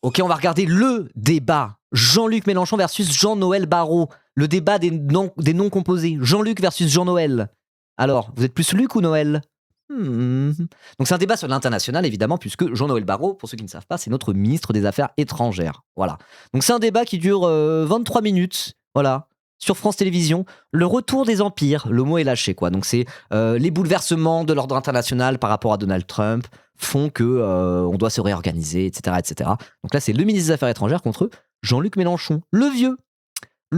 Ok, on va regarder le débat. Jean-Luc Mélenchon versus Jean-Noël Barrot. Le débat des noms composés. Jean-Luc versus Jean-Noël. Alors, vous êtes plus Luc ou Noël? Donc c'est un débat sur l'international, évidemment, puisque Jean-Noël Barrot, pour ceux qui ne savent pas, c'est notre ministre des Affaires étrangères. Voilà. Donc c'est un débat qui dure 23 minutes. Voilà. Sur France Télévisions, le retour des empires, le mot est lâché quoi. Donc c'est les bouleversements de l'ordre international par rapport à Donald Trump font que on doit se réorganiser, etc., etc. Donc là c'est le ministre des Affaires étrangères contre Jean-Luc Mélenchon, le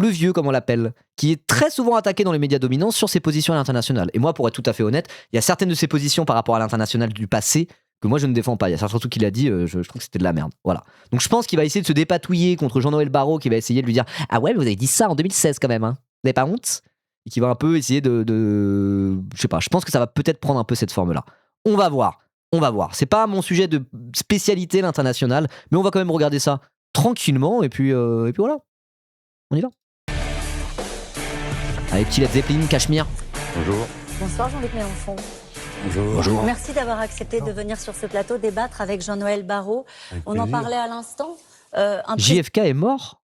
vieux comme on l'appelle, qui est très souvent attaqué dans les médias dominants sur ses positions à l'international. Et moi, pour être tout à fait honnête, il y a certaines de ses positions par rapport à l'international du passé que moi je ne défends pas. Il y a certains trucs qu'il a dit, je trouve que c'était de la merde. Voilà. Donc je pense qu'il va essayer de se dépatouiller contre Jean-Noël Barrot, qui va essayer de lui dire ah ouais, mais vous avez dit ça en 2016 quand même, hein. Vous n'avez pas honte? Et qui va un peu essayer de je sais pas. Je pense que ça va peut-être prendre un peu cette forme-là. On va voir. C'est pas mon sujet de spécialité l'international, mais on va quand même regarder ça tranquillement et puis voilà. On y va. Avec petit Led Zeppelin, Cachemire. Bonjour. Bonsoir Jean-Luc Mélenchon. Bonjour. Merci d'avoir accepté de venir sur ce plateau débattre avec Jean-Noël Barrot. On en parlait à l'instant. JFK est mort?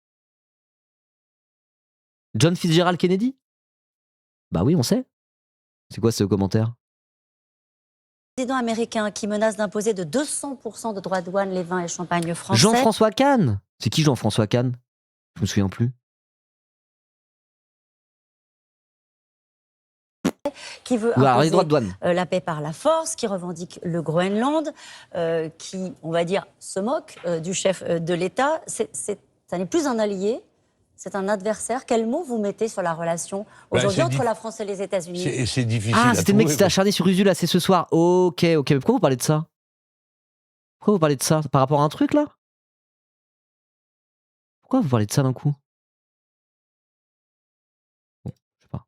John Fitzgerald Kennedy? Bah oui, on sait. C'est quoi ce commentaire? Président américain qui menace d'imposer de 200% de droits de douane les vins et champagnes français. Jean-François Kahn. C'est qui Jean-François Kahn? Je me souviens plus. Qui veut les droits de imposer douane. la paix par la force, qui revendique le Groenland, qui, on va dire, se moque du chef de l'État. Ça n'est plus un allié, c'est un adversaire. Quel mot vous mettez sur la relation aujourd'hui entre la France et les États-Unis? C'est difficile. Ah, c'était le mec qui s'était acharné sur Ursula, c'est ce soir. Ok. Mais pourquoi vous parlez de ça? Par rapport à un truc là? Pourquoi vous parlez de ça d'un coup?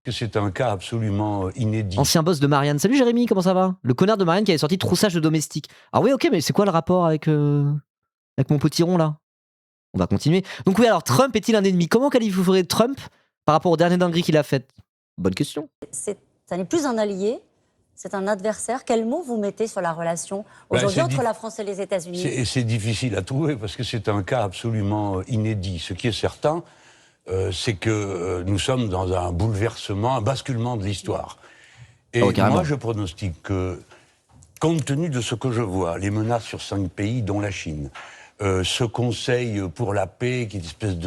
Que c'est un cas absolument inédit. Ancien boss de Marianne. Salut Jérémy, comment ça va? Le connard de Marianne qui avait sorti Troussage de domestique. Ah oui, ok, mais c'est quoi le rapport avec mon potiron là? On va continuer. Donc oui, alors Trump est-il un ennemi? Comment qualifierait Trump par rapport aux dernières dingueries qu'il a faites? Bonne question. Ça n'est plus un allié, c'est un adversaire. Quel mot vous mettez sur la relation aujourd'hui entre la France et les États-Unis? C'est difficile à trouver parce que c'est un cas absolument inédit. Ce qui est certain, c'est que nous sommes dans un bouleversement, un basculement de l'histoire. Et moi, je pronostique que, compte tenu de ce que je vois, les menaces sur 5 pays, dont la Chine, ce conseil pour la paix, qui est une espèce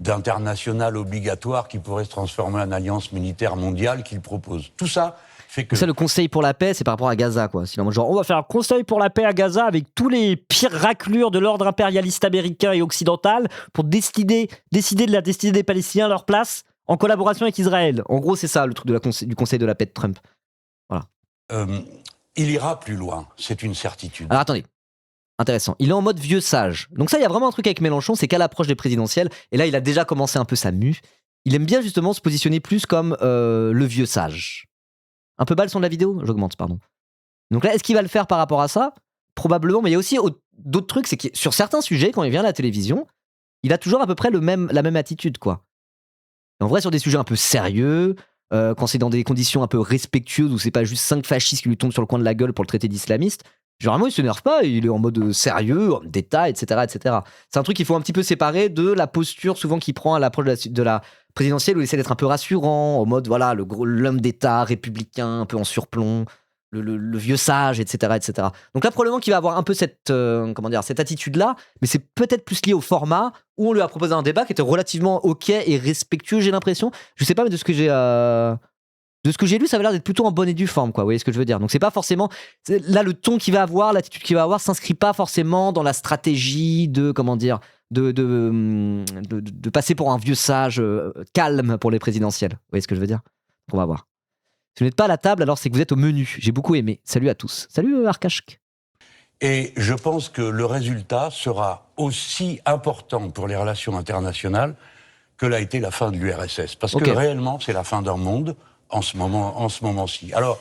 d'international obligatoire qui pourrait se transformer en alliance militaire mondiale qu'il propose, tout ça fait que... Ça, le conseil pour la paix, c'est par rapport à Gaza, quoi. Sinon, genre, on va faire un conseil pour la paix à Gaza avec tous les pires raclures de l'ordre impérialiste américain et occidental pour décider de la destinée des Palestiniens à leur place en collaboration avec Israël. En gros, c'est ça le truc du conseil de la paix de Trump. Voilà. Il ira plus loin, c'est une certitude. Alors attendez. Intéressant. Il est en mode vieux sage. Donc ça, il y a vraiment un truc avec Mélenchon, c'est qu'à l'approche des présidentielles, et là, il a déjà commencé un peu sa mue, il aime bien justement se positionner plus comme le vieux sage. Un peu bas le son de la vidéo? J'augmente, pardon. Donc là, est-ce qu'il va le faire par rapport à ça? Probablement, mais il y a aussi d'autres trucs, c'est que sur certains sujets, quand il vient à la télévision, il a toujours à peu près la même attitude, quoi. Et en vrai, sur des sujets un peu sérieux, quand c'est dans des conditions un peu respectueuses, où c'est pas juste 5 fascistes qui lui tombent sur le coin de la gueule pour le traiter d'islamiste, généralement, il s'énerve pas, il est en mode sérieux, en d'état, etc., etc. C'est un truc qu'il faut un petit peu séparer de la posture souvent qu'il prend à l'approche de la présidentielle, où il essaie d'être un peu rassurant, en mode, voilà, l'homme d'état, républicain, un peu en surplomb, le vieux sage, etc., etc. Donc là, probablement qu'il va avoir un peu cette attitude-là, mais c'est peut-être plus lié au format, où on lui a proposé un débat qui était relativement ok et respectueux, j'ai l'impression. Je sais pas, mais de ce que j'ai lu, ça avait l'air d'être plutôt en bonne et due forme, quoi. Vous voyez ce que je veux dire? Donc c'est pas forcément... Là, le ton qu'il va avoir, l'attitude qu'il va avoir, s'inscrit pas forcément dans la stratégie de passer pour un vieux sage calme pour les présidentielles. Vous voyez ce que je veux dire? On va voir. Si vous n'êtes pas à la table, alors c'est que vous êtes au menu. J'ai beaucoup aimé. Salut à tous. Salut Arkashk. Et je pense que le résultat sera aussi important pour les relations internationales que l'a été la fin de l'URSS. Parce que réellement, c'est la fin d'un monde en ce moment-ci. Alors,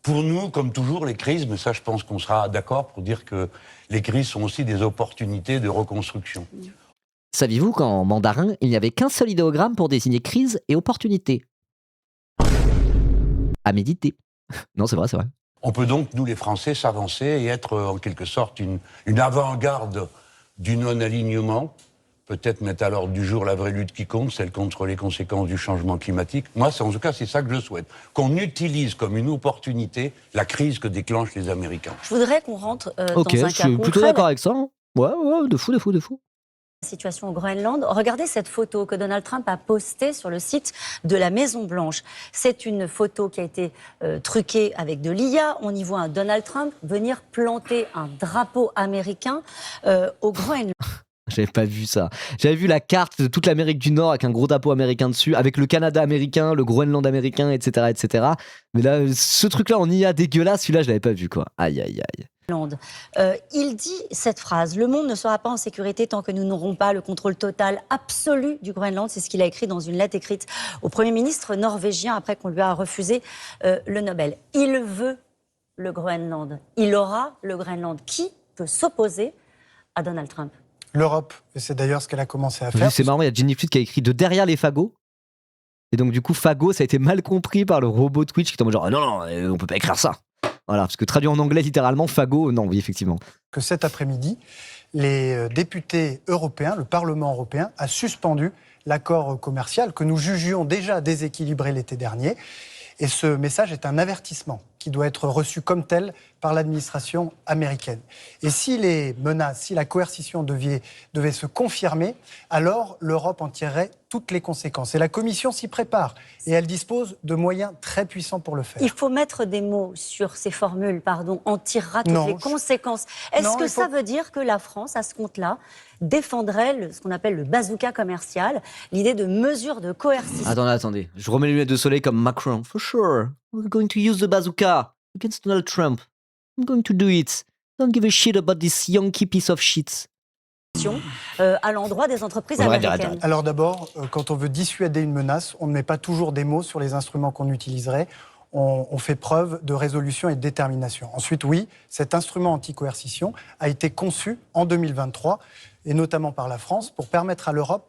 pour nous, comme toujours, les crises, mais ça, je pense qu'on sera d'accord pour dire que les crises sont aussi des opportunités de reconstruction. Saviez-vous qu'en mandarin, il n'y avait qu'un seul idéogramme pour désigner crise et opportunité? À méditer. Non, c'est vrai. On peut donc, nous les Français, s'avancer et être en quelque sorte une avant-garde du non-alignement, peut-être mettre à l'ordre du jour la vraie lutte qui compte, celle contre les conséquences du changement climatique. Moi, en tout cas, c'est ça que je souhaite. Qu'on utilise comme une opportunité la crise que déclenchent les Américains. Je voudrais qu'on rentre dans un cas concret. Ok, je suis plutôt d'accord avec ça. Hein. Ouais, de fou. Situation au Groenland. Regardez cette photo que Donald Trump a postée sur le site de la Maison-Blanche. C'est une photo qui a été truquée avec de l'IA. On y voit un Donald Trump venir planter un drapeau américain au Groenland. J'avais pas vu ça. J'avais vu la carte de toute l'Amérique du Nord avec un gros drapeau américain dessus, avec le Canada américain, le Groenland américain, etc. Mais là, ce truc-là en IA dégueulasse, celui-là, je l'avais pas vu, quoi. Aïe. Il dit cette phrase: le monde ne sera pas en sécurité tant que nous n'aurons pas le contrôle total, absolu du Groenland. C'est ce qu'il a écrit dans une lettre écrite au Premier ministre norvégien après qu'on lui a refusé le Nobel. Il veut le Groenland. Il aura le Groenland. Qui peut s'opposer à Donald Trump? L'Europe, et c'est d'ailleurs ce qu'elle a commencé à faire. C'est marrant, il y a Jenny Fleet qui a écrit de derrière les fagots. Et donc du coup, fagot, ça a été mal compris par le robot Twitch qui est en mode genre non, on peut pas écrire ça. Voilà, parce que traduit en anglais littéralement, fagot, non, oui, effectivement. Que cet après-midi, les députés européens, le Parlement européen, a suspendu l'accord commercial que nous jugions déjà déséquilibré l'été dernier. Et ce message est un avertissement qui doit être reçu comme tel par l'administration américaine. Et si les menaces, si la coercition devait se confirmer, alors l'Europe en tirerait toutes les conséquences. Et la Commission s'y prépare et elle dispose de moyens très puissants pour le faire. Il faut mettre des mots sur ces formules, en tirera toutes les conséquences. Est-ce que ça veut dire que la France, à ce compte-là, défendrait ce qu'on appelle le bazooka commercial, l'idée de mesures de coercition? Attendez, je remets les lunettes de soleil comme Macron. For sure, we're going to use the bazooka against Donald Trump. I'm going to do it. Don't give a shit about this yonky piece of shit. À l'endroit des entreprises américaines. Alors d'abord, quand on veut dissuader une menace, on ne met pas toujours des mots sur les instruments qu'on utiliserait. On fait preuve de résolution et de détermination. Ensuite, oui, cet instrument anti-coercition a été conçu en 2023, et notamment par la France, pour permettre à l'Europe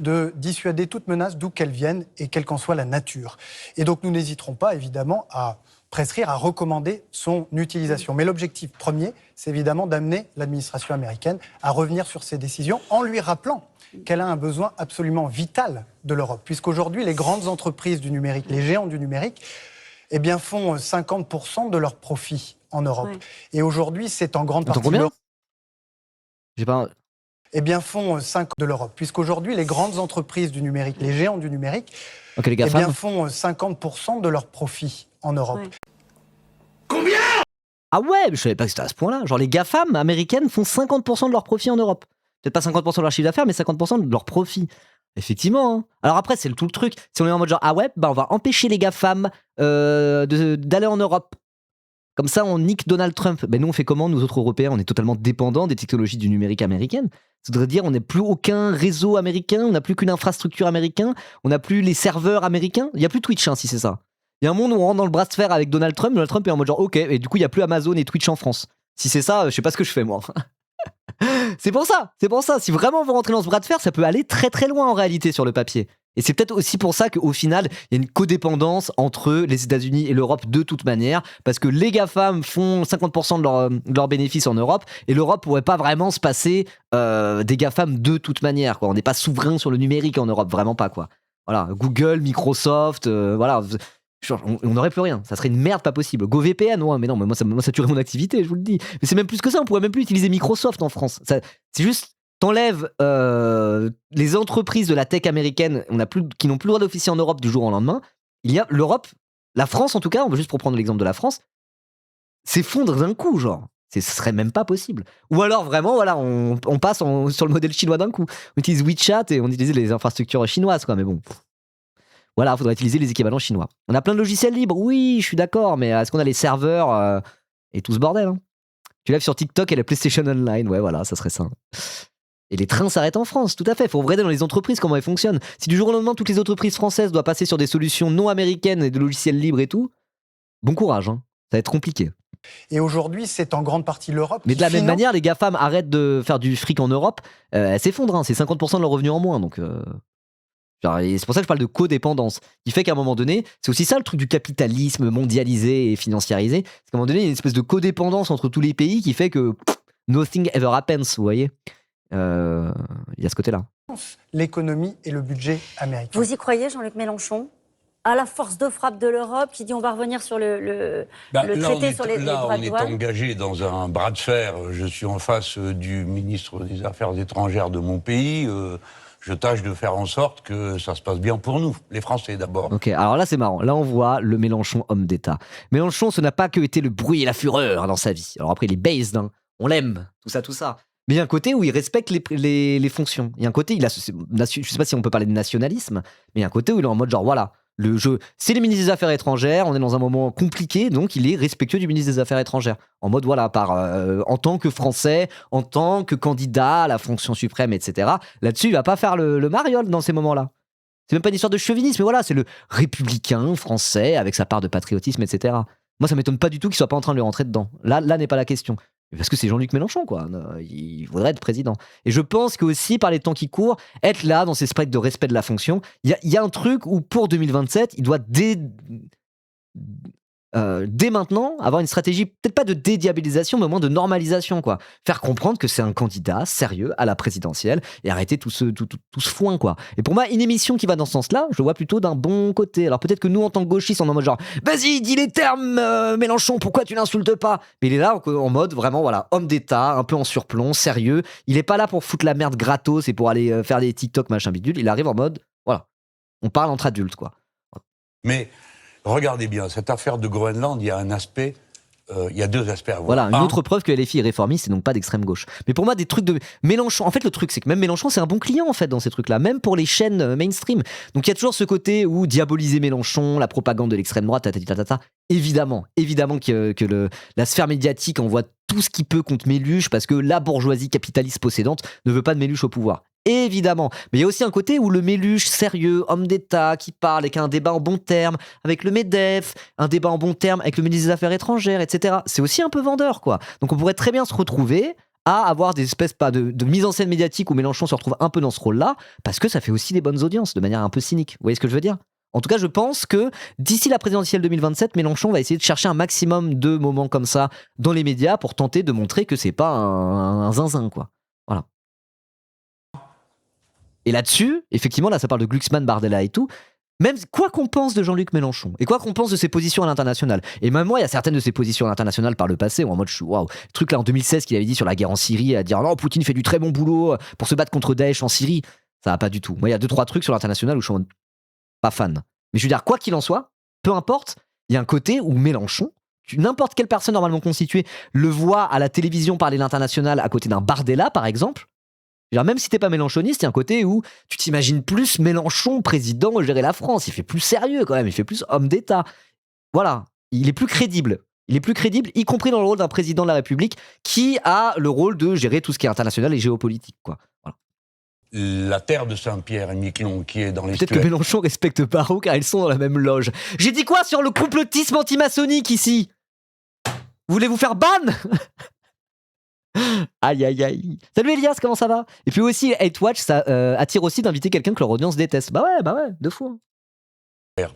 de dissuader toute menace d'où qu'elle vienne et quelle qu'en soit la nature. Et donc nous n'hésiterons pas, évidemment, à prescrire, à recommander son utilisation. Mais l'objectif premier, c'est évidemment d'amener l'administration américaine à revenir sur ses décisions en lui rappelant qu'elle a un besoin absolument vital de l'Europe. Puisqu'aujourd'hui, les grandes entreprises du numérique, les géants du numérique, font 50% de leurs profits en Europe. Ouais. Et aujourd'hui, c'est en grande partie... Combien ? J'ai pas... font 5% de l'Europe. Puisqu'aujourd'hui, les grandes entreprises du numérique, les géants du numérique, font 50% de leurs profits en Europe. Ouais. Combien ? Ah ouais, je savais pas que c'était à ce point-là. Genre les GAFAM américaines font 50% de leurs profits en Europe. Peut-être pas 50% de leur chiffre d'affaires, mais 50% de leurs profits. Effectivement. Hein. Alors après, c'est tout le truc. Si on est en mode genre, ah ouais, on va empêcher les GAFAM d'aller en Europe. Comme ça, on nique Donald Trump. Nous, on fait comment, nous autres Européens? On est totalement dépendants des technologies du numérique américaine. Ça voudrait dire on n'a plus aucun réseau américain, on n'a plus qu'une infrastructure américaine, on n'a plus les serveurs américains. Il n'y a plus Twitch, si c'est ça. Il y a un monde où on rentre dans le bras de fer avec Donald Trump est en mode genre, ok, et du coup, il n'y a plus Amazon et Twitch en France. Si c'est ça, je sais pas ce que je fais, moi. C'est pour ça. Si vraiment vous rentrez dans ce bras de fer, ça peut aller très très loin en réalité sur le papier. Et c'est peut-être aussi pour ça qu'au final, il y a une codépendance entre les États-Unis et l'Europe de toute manière, parce que les GAFAM font 50% de leurs bénéfices en Europe, et l'Europe pourrait pas vraiment se passer des GAFAM de toute manière, quoi. On n'est pas souverain sur le numérique en Europe, vraiment pas, quoi. Voilà, Google, Microsoft, voilà. On n'aurait plus rien, ça serait une merde pas possible. GoVPN, ouais, mais non, mais moi ça tuerait mon activité, je vous le dis. Mais c'est même plus que ça, on pourrait même plus utiliser Microsoft en France. C'est juste, t'enlèves les entreprises de la tech américaine qui n'ont plus le droit d'officier en Europe du jour au lendemain. Il y a l'Europe, la France en tout cas, juste pour prendre l'exemple de la France, s'effondre d'un coup, genre. Ce serait même pas possible. Ou alors vraiment, voilà, on passe sur le modèle chinois d'un coup. On utilise WeChat et on utilise les infrastructures chinoises, quoi, mais bon. Voilà, il faudrait utiliser les équivalents chinois. On a plein de logiciels libres, oui, je suis d'accord, mais est-ce qu'on a les serveurs et tout ce bordel, hein? Tu lèves sur TikTok et la PlayStation Online, ouais, voilà, ça serait ça. Et les trains s'arrêtent en France, tout à fait. Il faut regarder dans les entreprises comment elles fonctionnent. Si du jour au lendemain, toutes les entreprises françaises doivent passer sur des solutions non américaines et de logiciels libres et tout, bon courage, hein. Ça va être compliqué. Et aujourd'hui, c'est en grande partie l'Europe. Mais de la même manière, les GAFAM arrêtent de faire du fric en Europe, elles s'effondrent, hein. C'est 50% de leurs revenus en moins, donc... C'est pour ça que je parle de codépendance, qui fait qu'à un moment donné, c'est aussi ça le truc du capitalisme mondialisé et financiarisé, c'est qu'à un moment donné, il y a une espèce de codépendance entre tous les pays qui fait que nothing ever happens, vous voyez. Il y a ce côté-là. L'économie et le budget américain. Vous y croyez, Jean-Luc Mélenchon, à la force de frappe de l'Europe qui dit on va revenir sur le traité sur les droits de douane? On est engagé dans un bras de fer. Je suis en face du ministre des Affaires étrangères de mon pays. Je tâche de faire en sorte que ça se passe bien pour nous, les Français d'abord. Ok, alors là c'est marrant. Là on voit le Mélenchon homme d'État. Mélenchon, ce n'a pas que été le bruit et la fureur dans sa vie. Alors après il est based, hein. On l'aime, tout ça. Mais il y a un côté où il respecte les fonctions. Il y a un côté, je sais pas si on peut parler de nationalisme, mais il y a un côté où il est en mode genre voilà, le jeu, c'est le ministre des Affaires étrangères, on est dans un moment compliqué, donc il est respectueux du ministre des Affaires étrangères. En mode voilà, en tant que Français, en tant que candidat à la fonction suprême, etc. Là-dessus, il va pas faire le mariole dans ces moments-là. C'est même pas une histoire de chauvinisme, mais voilà, c'est le républicain français avec sa part de patriotisme, etc. Moi, ça m'étonne pas du tout qu'il soit pas en train de lui rentrer dedans. Là n'est pas la question. Parce que c'est Jean-Luc Mélenchon, quoi. Il voudrait être président. Et je pense que aussi, par les temps qui courent, être là, dans ces sprites de respect de la fonction, il y a un truc où, pour 2027, il doit dès maintenant, avoir une stratégie, peut-être pas de dédiabolisation, mais au moins de normalisation, quoi. Faire comprendre que c'est un candidat sérieux à la présidentielle et arrêter tout ce foin, quoi. Et pour moi, une émission qui va dans ce sens-là, je le vois plutôt d'un bon côté. Alors peut-être que nous, en tant que gauchistes, on est en mode genre, vas-y, dis les termes, Mélenchon, pourquoi tu l'insultes pas? Mais il est là en mode vraiment, voilà, homme d'État, un peu en surplomb, sérieux. Il est pas là pour foutre la merde gratos et pour aller faire des TikTok, machin bidule. Il arrive en mode, voilà, on parle entre adultes, quoi. Mais regardez bien, cette affaire de Groenland, il y a un aspect, il y a deux aspects à voir. Voilà, une autre preuve que LFI est réformiste et donc pas d'extrême gauche. Mais pour moi, des trucs de Mélenchon, en fait, le truc, c'est que même Mélenchon, c'est un bon client, en fait, dans ces trucs-là, même pour les chaînes mainstream. Donc il y a toujours ce côté où diaboliser Mélenchon, la propagande de l'extrême droite, évidemment que la sphère médiatique envoie tout ce qu'il peut contre Méluche parce que la bourgeoisie capitaliste possédante ne veut pas de Méluche au pouvoir. Évidemment. Mais il y a aussi un côté où le Méluche sérieux, homme d'État, qui parle avec un débat en bons termes, avec le MEDEF, un débat en bons termes avec le ministre des Affaires étrangères, etc. C'est aussi un peu vendeur, quoi. Donc on pourrait très bien se retrouver à avoir des espèces de mise en scène médiatique où Mélenchon se retrouve un peu dans ce rôle-là, parce que ça fait aussi des bonnes audiences, de manière un peu cynique. Vous voyez ce que je veux dire ? En tout cas, je pense que d'ici la présidentielle 2027, Mélenchon va essayer de chercher un maximum de moments comme ça dans les médias pour tenter de montrer que c'est pas un zinzin, quoi. Voilà. Et là-dessus, effectivement, là ça parle de Glucksmann, Bardella et tout, même quoi qu'on pense de Jean-Luc Mélenchon, et quoi qu'on pense de ses positions à l'international, et même moi, il y a certaines de ses positions à l'international par le passé, où en mode, waouh, le truc là en 2016 qu'il avait dit sur la guerre en Syrie, à dire non, Poutine fait du très bon boulot pour se battre contre Daesh en Syrie, ça va pas du tout. Moi, il y a 2-3 trucs sur l'international où je suis pas fan. Mais je veux dire, quoi qu'il en soit, peu importe, il y a un côté où Mélenchon, n'importe quelle personne normalement constituée, le voit à la télévision parler l'international à côté d'un Bardella, par exemple. Même si t'es pas mélenchoniste, il y a un côté où tu t'imagines plus Mélenchon président gérer la France. Il fait plus sérieux quand même, il fait plus homme d'État. Voilà, il est plus crédible. Il est plus crédible, y compris dans le rôle d'un président de la République qui a le rôle de gérer tout ce qui est international et géopolitique, quoi. Voilà. La terre de Saint-Pierre et Miquelon qui est dans les... Peut-être que Mélenchon respecte Barrault car ils sont dans la même loge. J'ai dit quoi sur le complotisme anti-maçonnique ici? Voulez-vous faire ban? Aïe aïe aïe. Salut Elias, comment ça va? Et puis aussi, Hate Watch, ça attire aussi d'inviter quelqu'un que leur audience déteste. Bah ouais, de fou.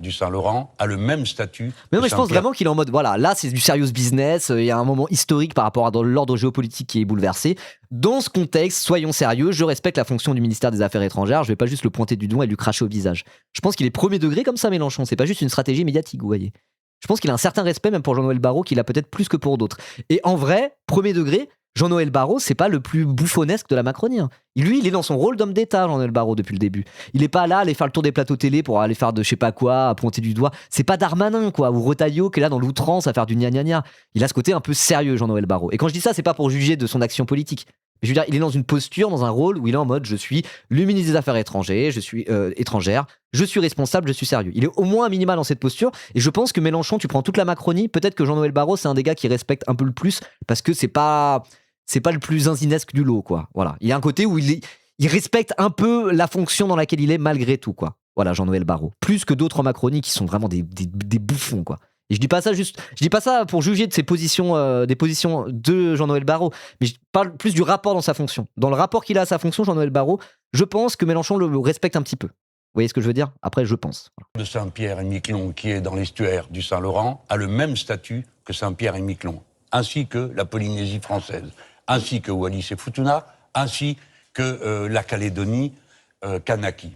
Du Saint-Laurent a le même statut. Mais non, mais je pense vraiment qu'il est en mode, voilà, là c'est du serious business, il y a un moment historique par rapport à l'ordre géopolitique qui est bouleversé. Dans ce contexte, soyons sérieux, je respecte la fonction du ministère des Affaires étrangères, je vais pas juste le pointer du doigt et lui cracher au visage. Je pense qu'il est premier degré comme ça, Mélenchon, c'est pas juste une stratégie médiatique, vous voyez. Je pense qu'il a un certain respect même pour Jean-Noël Barrot, qu'il a peut-être plus que pour d'autres. Et en vrai, premier degré, Jean-Noël Barrot, c'est pas le plus bouffonnesque de la Macronie. Hein. Lui, il est dans son rôle d'homme d'État, Jean-Noël Barrot, depuis le début. Il est pas là à aller faire le tour des plateaux télé pour aller faire de je sais pas quoi, à pointer du doigt. C'est pas Darmanin, quoi, ou Retailleau qui est là dans l'outrance à faire du gna-gna-gna. Il a ce côté un peu sérieux, Jean-Noël Barrot. Et quand je dis ça, c'est pas pour juger de son action politique. Mais je veux dire, il est dans une posture, dans un rôle où il est en mode je suis le ministre des Affaires étrangères, je suis je suis responsable, je suis sérieux. Il est au moins un minima dans cette posture. Et je pense que Mélenchon, tu prends toute la Macronie, peut-être que Jean-Noël Barrot, c'est un des gars qui respecte un peu le plus parce que c'est pas le plus zinzinesque du lot, quoi. Voilà. Il y a un côté où il respecte un peu la fonction dans laquelle il est malgré tout, quoi. Voilà, Jean-Noël Barrot. Plus que d'autres en Macronie qui sont vraiment des bouffons, quoi. Et je dis pas ça pour juger de ses positions, des positions de Jean-Noël Barrot, mais je parle plus du rapport dans sa fonction. Dans le rapport qu'il a à sa fonction, Jean-Noël Barrot, je pense que Mélenchon le respecte un petit peu. Vous voyez ce que je veux dire? Après, je pense. De Saint-Pierre et Miquelon, qui est dans l'estuaire du Saint-Laurent, a le même statut que Saint-Pierre et Miquelon, ainsi que la Polynésie française, ainsi que Wallis et Futuna, ainsi que la Calédonie Kanaki.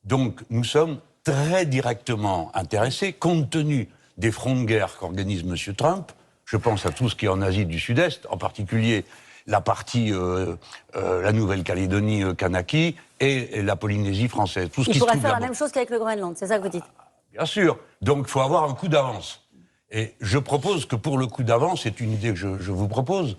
Donc nous sommes très directement intéressés, compte tenu des fronts de guerre qu'organise M. Trump. Je pense à tout ce qui est en Asie du Sud-Est, en particulier la partie, la Nouvelle-Calédonie Kanaki et la Polynésie française. Tout ce Il pourrait faire la même chose qu'avec le Groenland, c'est ça que vous dites? Bien sûr. Donc il faut avoir un coup d'avance. Et je propose que pour le coup d'avance, c'est une idée que je vous propose,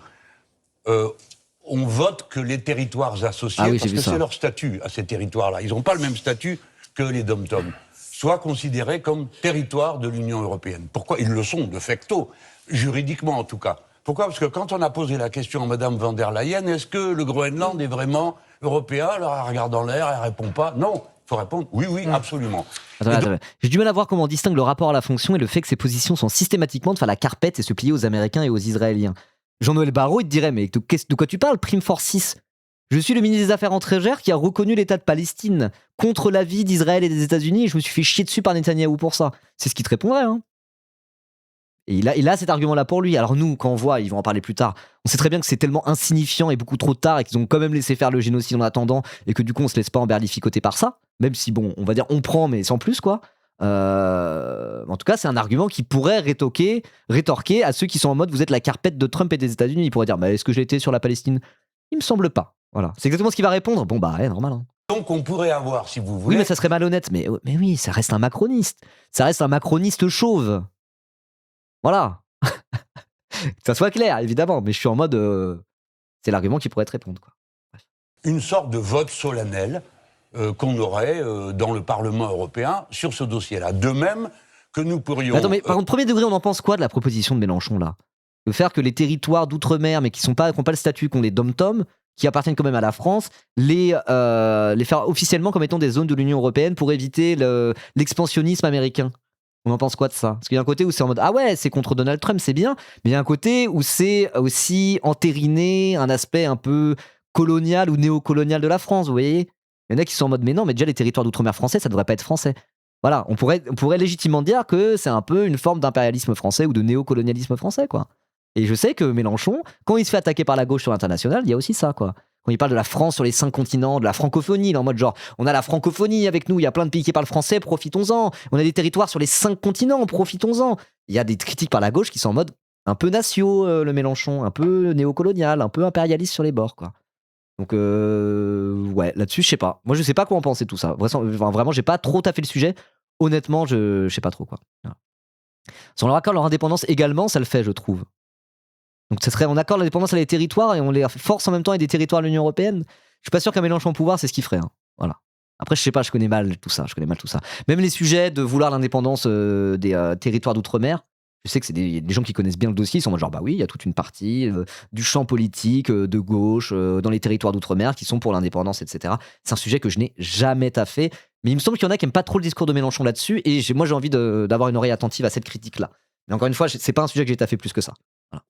on vote que les territoires associés, parce que c'est leur statut à ces territoires-là. Ils n'ont pas le même statut que les dom-toms. Soient considérés comme territoires de l'Union européenne. Pourquoi? Ils le sont, de facto, juridiquement en tout cas. Pourquoi? Parce que quand on a posé la question à Mme von der Leyen, est-ce que le Groenland est vraiment européen? Alors elle regarde en l'air, elle répond pas. Non, il faut répondre oui, absolument. Attends. J'ai du mal à voir comment on distingue le rapport à la fonction et le fait que ces positions sont systématiquement de faire la carpette et se plier aux Américains et aux Israéliens. Jean-Noël Barrot, il te dirait, mais de quoi tu parles, Prime Forcis? Je suis le ministre des Affaires étrangères qui a reconnu l'État de Palestine contre l'avis d'Israël et des États-Unis et je me suis fait chier dessus par Netanyahou pour ça. C'est ce qu'il te répondrait, hein. Et il a cet argument-là pour lui. Alors nous, quand on voit, ils vont en parler plus tard, on sait très bien que c'est tellement insignifiant et beaucoup trop tard et qu'ils ont quand même laissé faire le génocide en attendant et que du coup on se laisse pas emberlificoter par ça, même si bon, on va dire on prend mais sans plus quoi. En tout cas, c'est un argument qui pourrait rétorquer à ceux qui sont en mode vous êtes la carpette de Trump et des États-Unis. Ils pourraient dire est-ce que j'ai été sur la Palestine? Il me semble pas. Voilà, c'est exactement ce qu'il va répondre. Bon bah, normal. Hein. Donc on pourrait avoir, si vous voulez. Oui, mais ça serait malhonnête. Mais oui, ça reste un macroniste. Ça reste un macroniste chauve. Voilà. Que ça soit clair, évidemment. Mais je suis en mode, c'est l'argument qui pourrait te répondre, quoi. Une sorte de vote solennel. Qu'on aurait dans le Parlement européen sur ce dossier-là. De même que nous pourrions... Attends, mais par contre, premier degré, on en pense quoi de la proposition de Mélenchon, là? De faire que les territoires d'outre-mer, mais qui n'ont pas le statut qu'ont les dom-toms, qui appartiennent quand même à la France, les faire officiellement comme étant des zones de l'Union européenne pour éviter l'expansionnisme américain. On en pense quoi de ça? Parce qu'il y a un côté où c'est en mode ah ouais, c'est contre Donald Trump, c'est bien, mais il y a un côté où c'est aussi entériner un aspect un peu colonial ou néocolonial de la France, vous voyez? Il y en a qui sont en mode mais non, mais déjà les territoires d'outre-mer français, ça devrait pas être français. Voilà, on pourrait légitimement dire que c'est un peu une forme d'impérialisme français ou de néocolonialisme français, quoi. Et je sais que Mélenchon, quand il se fait attaquer par la gauche sur l'international, il y a aussi ça, quoi. Quand il parle de la France sur les 5 continents, de la francophonie, il est en mode genre, on a la francophonie avec nous, il y a plein de pays qui parlent français, profitons-en. On a des territoires sur les 5 continents, profitons-en. Il y a des critiques par la gauche qui sont en mode un peu natio, le Mélenchon, un peu néocolonial, un peu impérialiste sur les bords, quoi. Donc, ouais, là-dessus, je sais pas. Moi, je sais pas quoi en penser de tout ça. Vraiment, j'ai pas trop taffé le sujet. Honnêtement, je sais pas trop, quoi. Voilà. Si on leur accorde leur indépendance également, ça le fait, je trouve. Donc, on accorde l'indépendance à les territoires et on les force en même temps à des territoires de l'Union européenne. Je suis pas sûr qu'un Mélenchon au pouvoir, c'est ce qu'il ferait. Hein. Voilà. Après, je sais pas, je connais mal tout ça. Même les sujets de vouloir l'indépendance des territoires d'outre-mer, je sais que c'est des gens qui connaissent bien le dossier, ils sont en mode genre bah oui, il y a toute une partie du champ politique de gauche dans les territoires d'outre-mer qui sont pour l'indépendance, etc. C'est un sujet que je n'ai jamais taffé, mais il me semble qu'il y en a qui n'aiment pas trop le discours de Mélenchon là-dessus, et moi j'ai envie d'avoir une oreille attentive à cette critique-là. Mais encore une fois, c'est pas un sujet que j'ai taffé plus que ça. Voilà.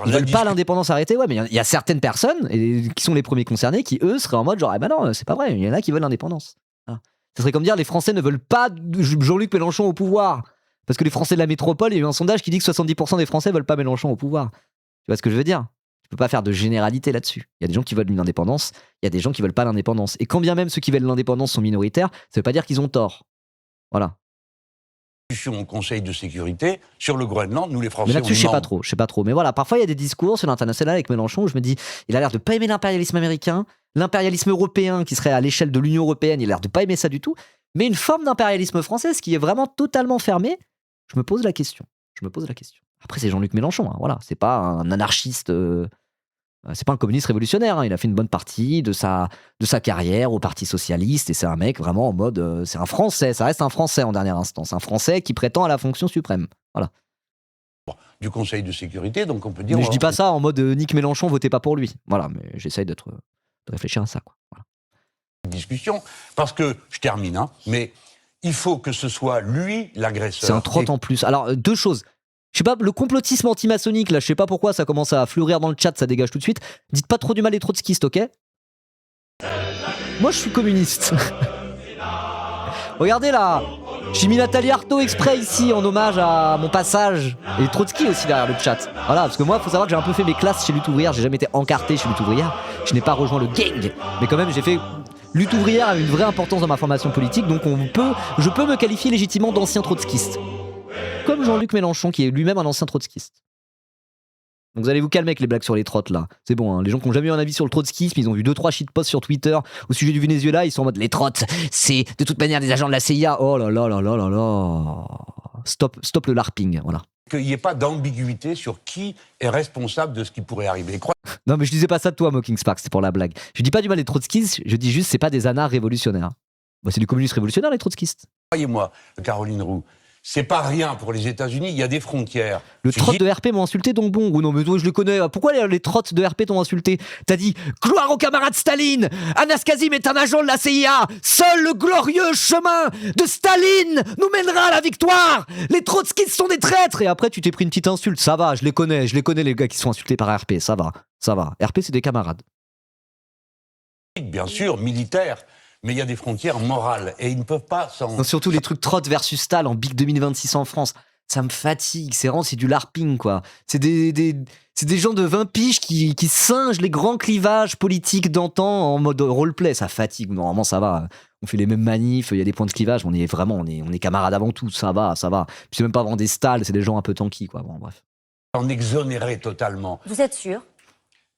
Ils veulent pas l'indépendance arrêtée, ouais, mais il y a certaines personnes qui sont les premiers concernés qui eux seraient en mode genre ah bah non, c'est pas vrai, il y en a qui veulent l'indépendance. Voilà. Ça serait comme dire les Français ne veulent pas Jean-Luc Mélenchon au pouvoir. Parce que les Français de la métropole, il y a eu un sondage qui dit que 70% des Français veulent pas Mélenchon au pouvoir. Tu vois ce que je veux dire? Tu peux pas faire de généralité là-dessus. Il y a des gens qui veulent une indépendance, il y a des gens qui veulent pas l'indépendance. Et quand bien même ceux qui veulent l'indépendance sont minoritaires, ça veut pas dire qu'ils ont tort. Voilà. Au Conseil de sécurité sur le Groenland, nous les Français. Mais là-dessus, je sais pas trop. Mais voilà, parfois il y a des discours sur l'international avec Mélenchon où je me dis, il a l'air de pas aimer l'impérialisme américain, l'impérialisme européen qui serait à l'échelle de l'Union européenne, il a l'air de pas aimer ça du tout. Mais une forme d'impérialisme français, ce qui est vraiment totalement fermé. Je me pose la question. Après, c'est Jean-Luc Mélenchon. Hein, voilà, c'est pas un anarchiste, c'est pas un communiste révolutionnaire. Hein, il a fait une bonne partie de sa carrière au Parti socialiste et c'est un mec vraiment en mode, c'est un Français. Ça reste un Français en dernière instance, un Français qui prétend à la fonction suprême. Voilà. Bon, du Conseil de sécurité, donc on peut dire. Mais je dis pas ça en mode Nick Mélenchon, votez pas pour lui. Voilà, mais j'essaye de réfléchir à ça, quoi. Voilà. Discussion, parce que je termine, hein, mais. Il faut que ce soit lui l'agresseur. C'est un trot en plus. Alors, 2 choses. Je sais pas, le complotisme antimaçonnique, là, je sais pas pourquoi ça commence à fleurir dans le chat, ça dégage tout de suite. Dites pas trop du mal des trotskistes, ok? Moi, je suis communiste. Regardez là. J'ai mis Nathalie Arthaud exprès ici en hommage à mon passage. Et Trotsky aussi derrière le chat. Voilà, parce que moi, faut savoir que j'ai un peu fait mes classes chez Lutte Ouvrière. J'ai jamais été encarté chez Lutte Ouvrière. Je n'ai pas rejoint le gang. Mais quand même, j'ai fait... Lutte Ouvrière a une vraie importance dans ma formation politique. Donc je peux me qualifier légitimement d'ancien trotskiste. Comme Jean-Luc Mélenchon, qui est lui-même un ancien trotskiste. Donc vous allez vous calmer avec les blagues sur les trottes là. C'est bon, hein. Les gens qui n'ont jamais eu un avis sur le trotskisme, ils ont vu 2-3 shitposts sur Twitter au sujet du Venezuela, ils sont en mode les trottes, c'est de toute manière des agents de la CIA. Oh là là là là là là. Stop le larping, voilà. Qu'il n'y ait pas d'ambiguïté sur qui est responsable de ce qui pourrait arriver. Non mais je disais pas ça de toi, Mocking Spark, c'est pour la blague. Je dis pas du mal des trotskistes, je dis juste c'est pas des anards révolutionnaires. Bah, c'est des communistes révolutionnaires les trotskistes. Croyez-moi, Caroline Roux, c'est pas rien pour les États-Unis, il y a des frontières. Le trotte de RP m'ont insulté donc bon. Ou non mais toi je le connais. Pourquoi les trottes de RP t'ont insulté? T'as dit gloire au camarade Staline. Anas Kazim est un agent de la CIA. Seul le glorieux chemin de Staline nous mènera à la victoire. Les trotskistes sont des traîtres. Et après tu t'es pris une petite insulte. Ça va, je les connais les gars qui sont insultés par RP. Ça va. RP c'est des camarades. Bien sûr, militaires. Mais il y a des frontières morales et ils ne peuvent pas s'en... Non, surtout les trucs Trot versus Stahl en Big 2026 en France. Ça me fatigue, c'est du larping quoi. C'est des gens de 20 piges qui singent les grands clivages politiques d'antan en mode roleplay. Ça fatigue, normalement ça va. On fait les mêmes manifs, il y a des points de clivage, on est camarades avant tout, ça va. Puis c'est même pas vraiment des Stahl, c'est des gens un peu tanky quoi. Bon bref. En exonérer totalement. Vous êtes sûr ?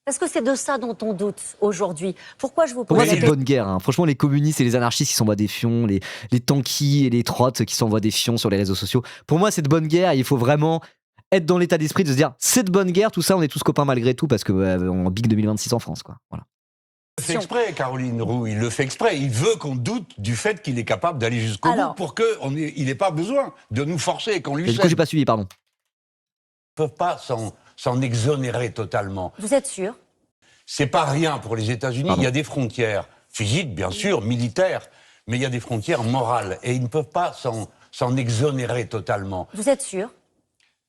Parce que c'est de ça dont on doute aujourd'hui. Pourquoi je vous pose Pour moi, la c'est de question ? bonne guerre. Hein. Franchement, les communistes et les anarchistes qui s'envoient des fions, les tankies et les trottes qui s'envoient des fions sur les réseaux sociaux. Pour moi, c'est de bonne guerre. Il faut vraiment être dans l'état d'esprit de se dire c'est de bonne guerre, tout ça, on est tous copains malgré tout parce que en Big 2026 en France. Quoi. Voilà. Il le fait exprès, Caroline Roux, il le fait exprès. Il veut qu'on doute du fait qu'il est capable d'aller jusqu'au bout pour qu'il n'ait pas besoin de nous forcer, qu'on lui cède. Du coup, j'ai pas suivi, pardon. Ils ne peuvent pas s'en exonérer totalement. Vous êtes sûr ? C'est pas rien pour les États-Unis. Il y a des frontières physiques, bien sûr, militaires, mais il y a des frontières morales et ils ne peuvent pas s'en exonérer totalement. Vous êtes sûr ?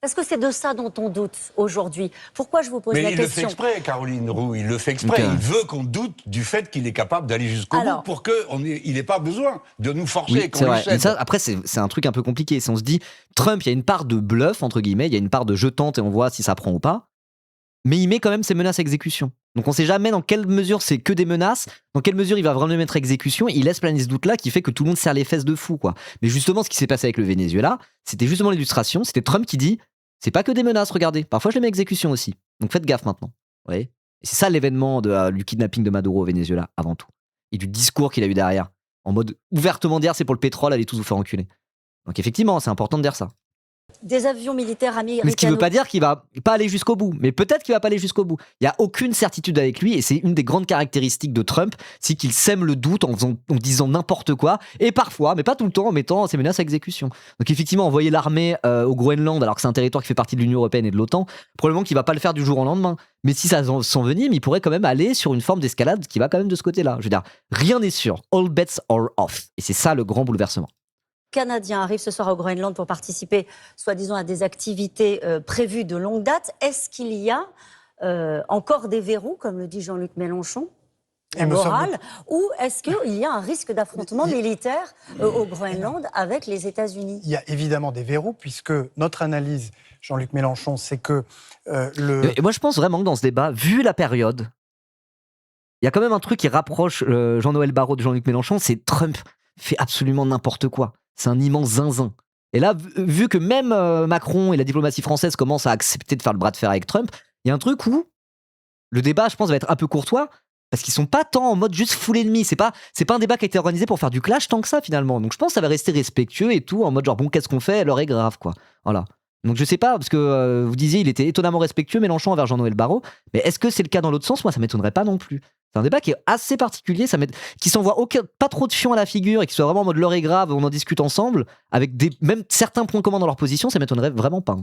Parce que c'est de ça dont on doute aujourd'hui. Pourquoi je vous pose la question ? Mais il le fait exprès, Caroline Roux, il le fait exprès. Il veut qu'on doute du fait qu'il est capable d'aller jusqu'au bout pour qu'il n'ait pas besoin de nous forcer, qu'on lui cède. Ça, après, c'est un truc un peu compliqué. Si on se dit, Trump, il y a une part de bluff, entre guillemets, il y a une part de je tente et on voit si ça prend ou pas, mais il met quand même ses menaces à exécution. Donc on sait jamais dans quelle mesure c'est que des menaces, dans quelle mesure il va vraiment mettre à exécution, il laisse planer ce doute-là qui fait que tout le monde serre les fesses de fou, quoi. Mais justement, ce qui s'est passé avec le Venezuela, c'était justement l'illustration, c'était Trump qui dit, c'est pas que des menaces, regardez, parfois je les mets à exécution aussi. Donc faites gaffe maintenant. Vous voyez ? Et c'est ça l'événement du kidnapping de Maduro au Venezuela, avant tout. Et du discours qu'il a eu derrière, en mode ouvertement dire c'est pour le pétrole, allez tous vous faire enculer. Donc effectivement, c'est important de dire ça. Des avions militaires américains. Mais ce qui ne veut pas dire qu'il va pas aller jusqu'au bout. Mais peut-être qu'il va pas aller jusqu'au bout. Il n'y a aucune certitude avec lui et c'est une des grandes caractéristiques de Trump, c'est qu'il sème le doute en disant n'importe quoi et parfois, mais pas tout le temps, en mettant ses menaces à exécution. Donc effectivement, envoyer l'armée au Groenland alors que c'est un territoire qui fait partie de l'Union européenne et de l'OTAN, probablement qu'il va pas le faire du jour au lendemain. Mais si ça s'envenime, il pourrait quand même aller sur une forme d'escalade qui va quand même de ce côté-là. Je veux dire, rien n'est sûr. All bets are off. Et c'est ça le grand bouleversement. Canadiens arrivent ce soir au Groenland pour participer, soi-disant, à des activités prévues de longue date. Est-ce qu'il y a encore des verrous, comme le dit Jean-Luc Mélenchon, morale, ou est-ce qu'il y a un risque d'affrontement militaire au Groenland avec les États-Unis ? Il y a évidemment des verrous, puisque notre analyse, Jean-Luc Mélenchon, c'est que Et moi, je pense vraiment que dans ce débat, vu la période, il y a quand même un truc qui rapproche Jean-Noël Barrot de Jean-Luc Mélenchon, c'est Trump fait absolument n'importe quoi. C'est un immense zinzin. Et là, vu que même Macron et la diplomatie française commencent à accepter de faire le bras de fer avec Trump, il y a un truc où le débat, je pense, va être un peu courtois, parce qu'ils sont pas tant en mode juste full ennemi. C'est pas un débat qui a été organisé pour faire du clash tant que ça, finalement. Donc je pense que ça va rester respectueux et tout, en mode genre, bon, qu'est-ce qu'on fait ? L'heure est grave, quoi. Voilà. Donc je sais pas, parce que vous disiez, il était étonnamment respectueux, Mélenchon, envers Jean-Noël Barrot, mais est-ce que c'est le cas dans l'autre sens ? Moi, ça m'étonnerait pas non plus. C'est un débat qui est assez particulier, qui s'envoie pas trop de fions à la figure et qui soit vraiment en mode l'heure est grave, on en discute ensemble, avec même certains points communs dans leur position, ça m'étonnerait vraiment pas.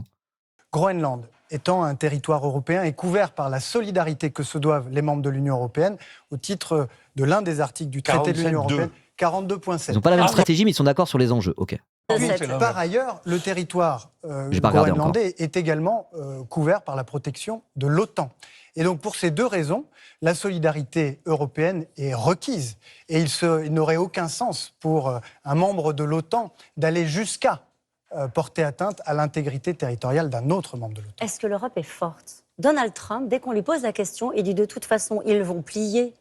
Groenland étant un territoire européen et couvert par la solidarité que se doivent les membres de l'Union européenne, au titre de l'un des articles du traité de l'Union européenne, 42.7. Ils n'ont pas la même stratégie, mais ils sont d'accord sur les enjeux. Ok. Par ailleurs, le territoire groenlandais est également couvert par la protection de l'OTAN. Et donc, pour ces deux raisons, la solidarité européenne est requise. Et il n'aurait aucun sens pour un membre de l'OTAN d'aller jusqu'à porter atteinte à l'intégrité territoriale d'un autre membre de l'OTAN. Est-ce que l'Europe est forte ? Donald Trump, dès qu'on lui pose la question, il dit de toute façon, ils vont plier.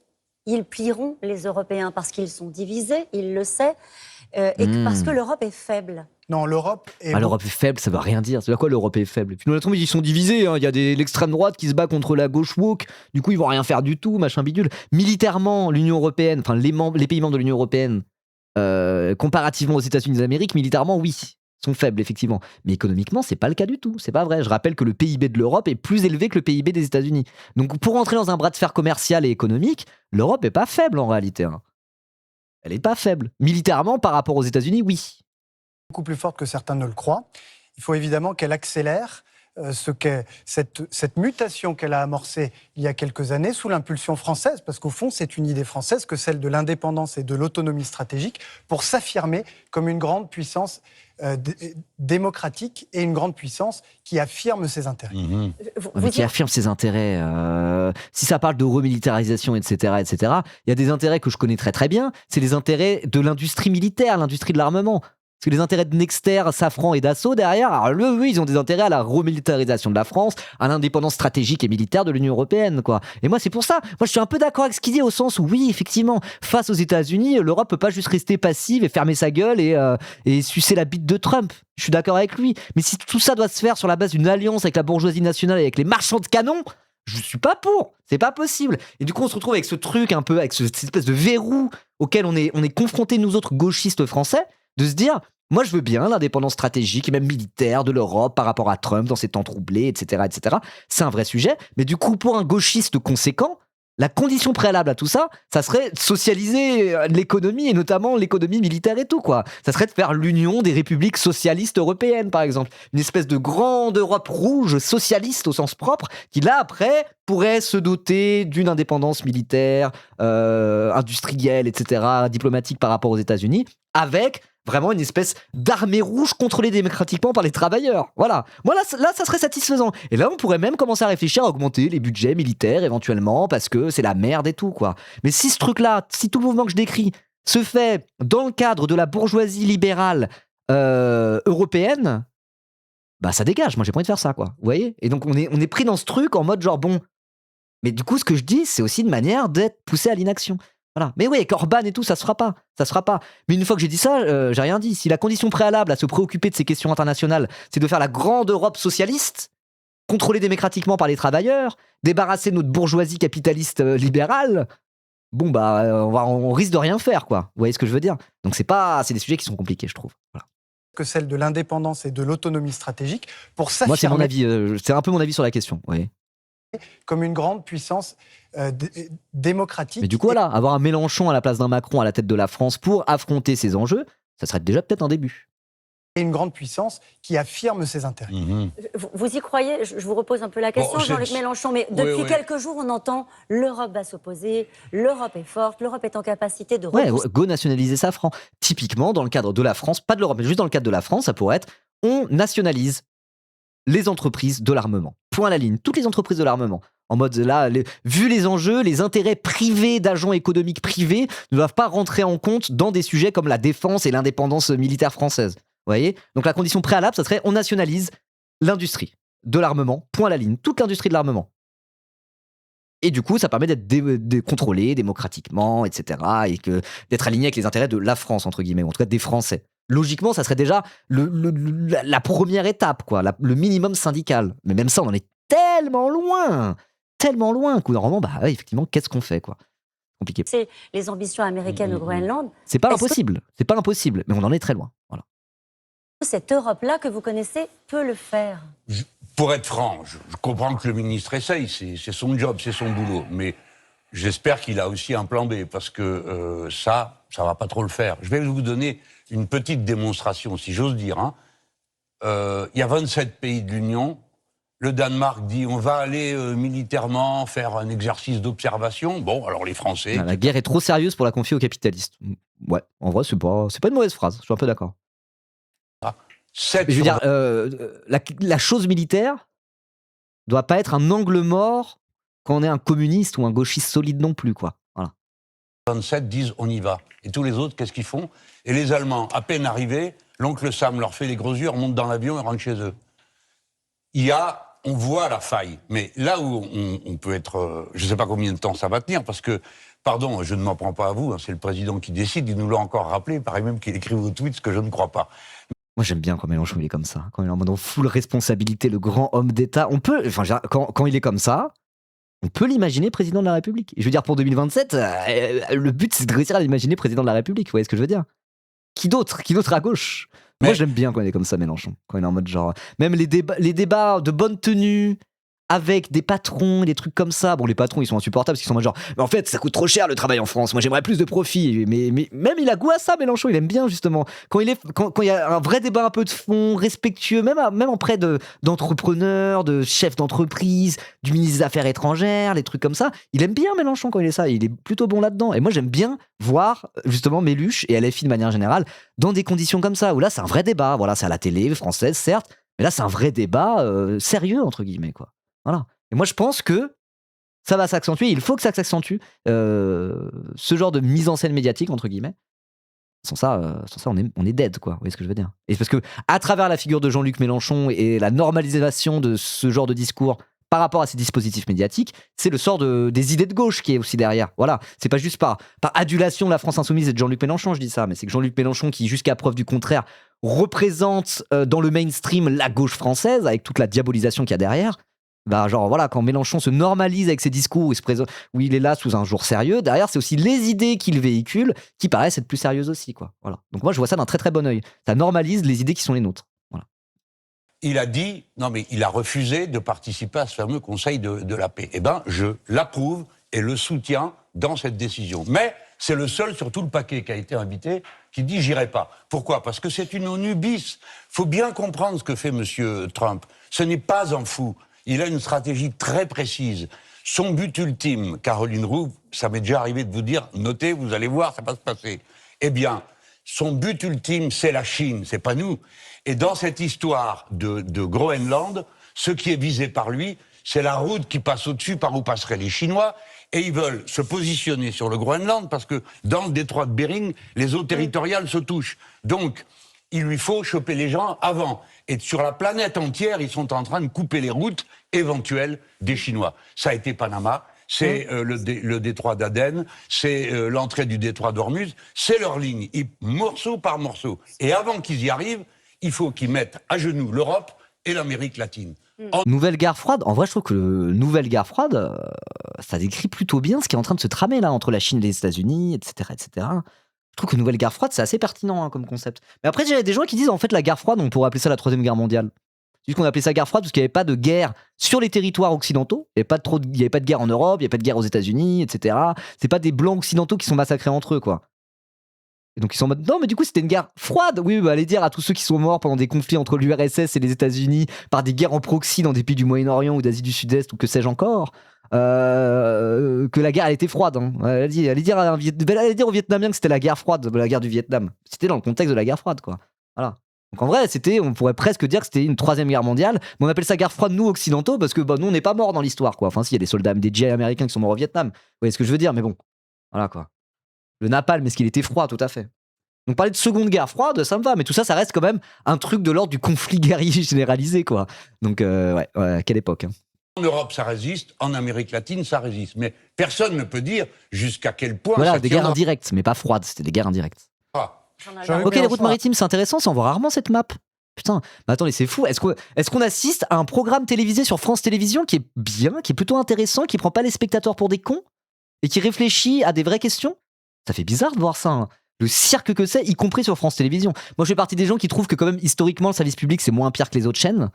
Ils plieront, les Européens, parce qu'ils sont divisés, il le sait, parce que l'Europe est faible. Non, l'Europe est... l'Europe est faible, ça veut rien dire. C'est à quoi l'Europe est faible? Puis Donald Trump, ils sont divisés. Hein. Il y a l'extrême droite qui se bat contre la gauche woke. Du coup, ils vont rien faire du tout, machin bidule. Militairement, l'Union européenne, enfin les pays membres de l'Union européenne, comparativement aux États-Unis d'Amérique, militairement, oui, sont faibles, effectivement. Mais économiquement, c'est pas le cas du tout. C'est pas vrai. Je rappelle que le PIB de l'Europe est plus élevé que le PIB des États-Unis. Donc, pour entrer dans un bras de fer commercial et économique, l'Europe est pas faible en réalité. Hein. Elle est pas faible. Militairement, par rapport aux États-Unis, oui. Beaucoup plus forte que certains ne le croient. Il faut évidemment qu'elle accélère cette mutation qu'elle a amorcée il y a quelques années sous l'impulsion française, parce qu'au fond, c'est une idée française que celle de l'indépendance et de l'autonomie stratégique pour s'affirmer comme une grande puissance démocratique et une grande puissance qui affirme ses intérêts. Mais qui affirme ses intérêts. Si ça parle de remilitarisation, etc., il y a des intérêts que je connais très très bien. C'est les intérêts de l'industrie militaire, l'industrie de l'armement. Parce que les intérêts de Nexter, Safran et Dassault derrière, alors eux, ils ont des intérêts à la remilitarisation de la France, à l'indépendance stratégique et militaire de l'Union européenne, quoi. Et moi, c'est pour ça. Moi, je suis un peu d'accord avec ce qu'il dit au sens où, oui, effectivement, face aux États-Unis, l'Europe peut pas juste rester passive et fermer sa gueule et sucer la bite de Trump. Je suis d'accord avec lui. Mais si tout ça doit se faire sur la base d'une alliance avec la bourgeoisie nationale et avec les marchands de canons, je suis pas pour. C'est pas possible. Et du coup, on se retrouve avec ce truc un peu, avec cette espèce de verrou auquel on est confrontés, nous autres gauchistes français, de se dire, moi, je veux bien l'indépendance stratégique et même militaire de l'Europe par rapport à Trump dans ces temps troublés, etc., etc. C'est un vrai sujet. Mais du coup, pour un gauchiste conséquent, la condition préalable à tout ça, ça serait de socialiser l'économie et notamment l'économie militaire et tout, quoi. Ça serait de faire l'union des républiques socialistes européennes, par exemple. Une espèce de grande Europe rouge socialiste au sens propre qui, là, après, pourrait se doter d'une indépendance militaire, industrielle, etc., diplomatique par rapport aux États-Unis, avec vraiment une espèce d'armée rouge contrôlée démocratiquement par les travailleurs. Voilà. Moi, là, ça serait satisfaisant. Et là, on pourrait même commencer à réfléchir à augmenter les budgets militaires éventuellement parce que c'est la merde et tout, quoi. Mais si ce truc-là, si tout le mouvement que je décris se fait dans le cadre de la bourgeoisie libérale européenne, bah ça dégage. Moi, j'ai pas envie de faire ça, quoi. Vous voyez? Et donc, on est pris dans ce truc en mode genre, bon. Mais du coup, ce que je dis, c'est aussi une manière d'être poussé à l'inaction. Voilà. Mais oui, avec Orban et tout, ça se fera pas. Ça se fera pas. Mais une fois que j'ai dit ça, j'ai rien dit. Si la condition préalable à se préoccuper de ces questions internationales, c'est de faire la grande Europe socialiste, contrôlée démocratiquement par les travailleurs, débarrasser notre bourgeoisie capitaliste libérale, bon bah, on risque de rien faire, quoi. Vous voyez ce que je veux dire? Donc c'est des sujets qui sont compliqués, je trouve. Voilà. Que celle de l'indépendance et de l'autonomie stratégique pour s'affirmer. Moi, c'est mon avis. C'est un peu mon avis sur la question. Oui. Comme une grande puissance démocratique. Mais du coup, voilà, avoir un Mélenchon à la place d'un Macron à la tête de la France pour affronter ces enjeux, ça serait déjà peut-être un début. Et une grande puissance qui affirme ses intérêts. Vous y croyez? Je vous repose un peu la question, Jean-Luc Mélenchon, mais depuis quelques jours, on entend l'Europe va s'opposer, l'Europe est forte, l'Europe est en capacité de... Go nationaliser Safran. Typiquement, dans le cadre de la France, pas de l'Europe, mais juste dans le cadre de la France, ça pourrait être on nationalise les entreprises de l'armement. Point à la ligne. Toutes les entreprises de l'armement. En mode là, vu les enjeux, les intérêts privés d'agents économiques privés ne doivent pas rentrer en compte dans des sujets comme la défense et l'indépendance militaire française. Vous voyez? Donc la condition préalable, ça serait on nationalise l'industrie de l'armement. Point à la ligne. Toute l'industrie de l'armement. Et du coup, ça permet d'être contrôlé démocratiquement, etc. Et d'être aligné avec les intérêts de la France, entre guillemets, ou en tout cas des Français. Logiquement, ça serait déjà la première étape, quoi, le minimum syndical. Mais même ça, on en est tellement loin qu'au normalement, bah ouais, effectivement, qu'est-ce qu'on fait, quoi? Compliqué. C'est les ambitions américaines au Groenland. C'est pas impossible, mais on en est très loin. Voilà. Cette Europe-là que vous connaissez peut le faire. Pour être franc, je comprends que le ministre essaye, c'est son job, c'est son boulot, mais j'espère qu'il a aussi un plan B, parce que ça va pas trop le faire. Je vais vous donner une petite démonstration, si j'ose dire. Il y a 27 pays de l'Union. Le Danemark dit on va aller militairement faire un exercice d'observation. Bon, alors les Français... La guerre est trop sérieuse pour la confier aux capitalistes. Ouais, en vrai, c'est pas une mauvaise phrase. Je suis un peu d'accord. Je veux dire, la chose militaire doit pas être un angle mort quand on est un communiste ou un gauchiste solide non plus, quoi. Voilà. 27 disent on y va. Et tous les autres, qu'est-ce qu'ils font? Et les Allemands, à peine arrivés, l'oncle Sam leur fait les gros yeux, remonte dans l'avion et rentre chez eux. On voit la faille. Mais là où on peut être... je ne sais pas combien de temps ça va tenir, parce que, pardon, je ne m'en prends pas à vous, hein, c'est le président qui décide, il nous l'a encore rappelé, il paraît même qu'il écrit vos tweets, ce que je ne crois pas. Moi, j'aime bien quand Mélenchon il est comme ça, quand il est en mode en full responsabilité, le grand homme d'État. On peut, quand il est comme ça, on peut l'imaginer président de la République. Je veux dire, pour 2027, le but, c'est de réussir à l'imaginer président de la République. Vous voyez ce que je veux dire? Qui d'autre à gauche? Moi, j'aime bien quand il est comme ça, Mélenchon. Quand il est en mode genre... Même les débats de bonne tenue, avec des patrons, des trucs comme ça. Bon, les patrons, ils sont insupportables parce qu'ils sont en mode genre... Mais en fait, ça coûte trop cher le travail en France. Moi, j'aimerais plus de profit. Mais même il a goût à ça, Mélenchon. Il aime bien, justement. Quand il y a un vrai débat un peu de fond, respectueux, même auprès d'entrepreneurs, de chefs d'entreprise, du ministre des Affaires étrangères, les trucs comme ça. Il aime bien, Mélenchon, quand il est ça. Il est plutôt bon là-dedans. Et moi, j'aime bien voir, justement, Méluche et LFI de manière générale dans des conditions comme ça, où là, c'est un vrai débat. Voilà, c'est à la télé française, certes. Mais là, c'est un vrai débat sérieux, entre guillemets, quoi. Voilà. Et moi, je pense que ça va s'accentuer. Il faut que ça s'accentue. Ce genre de mise en scène médiatique, entre guillemets. Sans ça, on est dead, quoi. Vous voyez ce que je veux dire? Et parce que, à travers la figure de Jean-Luc Mélenchon et la normalisation de ce genre de discours par rapport à ces dispositifs médiatiques, c'est le sort des idées de gauche qui est aussi derrière. Voilà. C'est pas juste par adulation de la France insoumise et de Jean-Luc Mélenchon, je dis ça, mais c'est que Jean-Luc Mélenchon, qui, jusqu'à preuve du contraire, représente dans le mainstream la gauche française, avec toute la diabolisation qu'il y a derrière. Bah, genre voilà, quand Mélenchon se normalise avec ses discours où il est là sous un jour sérieux, derrière c'est aussi les idées qu'il véhicule qui paraissent être plus sérieuses aussi, quoi. Voilà. Donc moi je vois ça d'un très très bon œil. Ça normalise les idées qui sont les nôtres. Voilà. Il a dit, il a refusé de participer à ce fameux Conseil de la paix. Eh ben, je l'approuve et le soutiens dans cette décision. Mais c'est le seul sur tout le paquet qui a été invité qui dit j'irai pas. Pourquoi? Parce que c'est une ONU bis. Faut bien comprendre ce que fait monsieur Trump. Ce n'est pas un fou. Il a une stratégie très précise. Son but ultime, Caroline Roux, ça m'est déjà arrivé de vous dire, notez, vous allez voir, ça va se passer. Eh bien, son but ultime, c'est la Chine, c'est pas nous. Et dans cette histoire de Groenland, ce qui est visé par lui, c'est la route qui passe au-dessus par où passeraient les Chinois. Et ils veulent se positionner sur le Groenland parce que dans le détroit de Bering, les eaux territoriales se touchent. Donc, il lui faut choper les gens avant. Et sur la planète entière, ils sont en train de couper les routes éventuelles des Chinois. Ça a été Panama, c'est le détroit d'Aden, c'est l'entrée du détroit d'Ormuz, c'est leur ligne, morceau par morceau. Et avant qu'ils y arrivent, il faut qu'ils mettent à genoux l'Europe et l'Amérique latine. Nouvelle guerre froide, en vrai je trouve que nouvelle guerre froide, ça décrit plutôt bien ce qui est en train de se tramer là entre la Chine et les États-Unis, etc., etc. Je trouve que nouvelle guerre froide, c'est assez pertinent comme concept. Mais après, j'ai des gens qui disent en fait la guerre froide, on pourrait appeler ça la troisième guerre mondiale. C'est juste qu'on appelait ça guerre froide parce qu'il n'y avait pas de guerre sur les territoires occidentaux. Il n'y avait pas de guerre en Europe, il n'y avait pas de guerre aux États-Unis, etc. C'est pas des blancs occidentaux qui sont massacrés entre eux, quoi. Et donc ils sont en mode non, mais du coup c'était une guerre froide. Oui, bah, allez dire à tous ceux qui sont morts pendant des conflits entre l'URSS et les États-Unis par des guerres en proxy dans des pays du Moyen-Orient ou d'Asie du Sud-Est ou que sais-je encore. Que la guerre elle était froide. Hein. Allez dire aux Vietnamiens que c'était la guerre froide, la guerre du Vietnam. C'était dans le contexte de la guerre froide, quoi. Voilà. Donc en vrai, on pourrait presque dire que c'était une troisième guerre mondiale, mais on appelle ça guerre froide nous occidentaux parce que nous on n'est pas morts dans l'histoire, quoi. Enfin, si, il y a des soldats, des GI américains qui sont morts au Vietnam. Vous voyez ce que je veux dire? Mais bon, voilà quoi. Le napalm, est-ce qu'il était froid? Tout à fait. Donc parler de seconde guerre froide, ça me va, mais tout ça, ça reste quand même un truc de l'ordre du conflit guerrier généralisé, quoi. Donc ouais, quelle époque. Hein. En Europe, ça résiste. En Amérique latine, ça résiste. Mais personne ne peut dire jusqu'à quel point voilà, ça des guerres indirectes, mais pas froides, c'était des guerres indirectes. Ok, les routes maritimes, c'est intéressant, ça, on voit rarement cette map. Putain, mais attendez, c'est fou. Est-ce qu'on assiste à un programme télévisé sur France Télévisions qui est bien, qui est plutôt intéressant, qui prend pas les spectateurs pour des cons et qui réfléchit à des vraies questions? Ça fait bizarre de voir ça. Hein. Le cirque que c'est, y compris sur France Télévisions. Moi, je fais partie des gens qui trouvent que quand même, historiquement, le service public, c'est moins pire que les autres chaînes.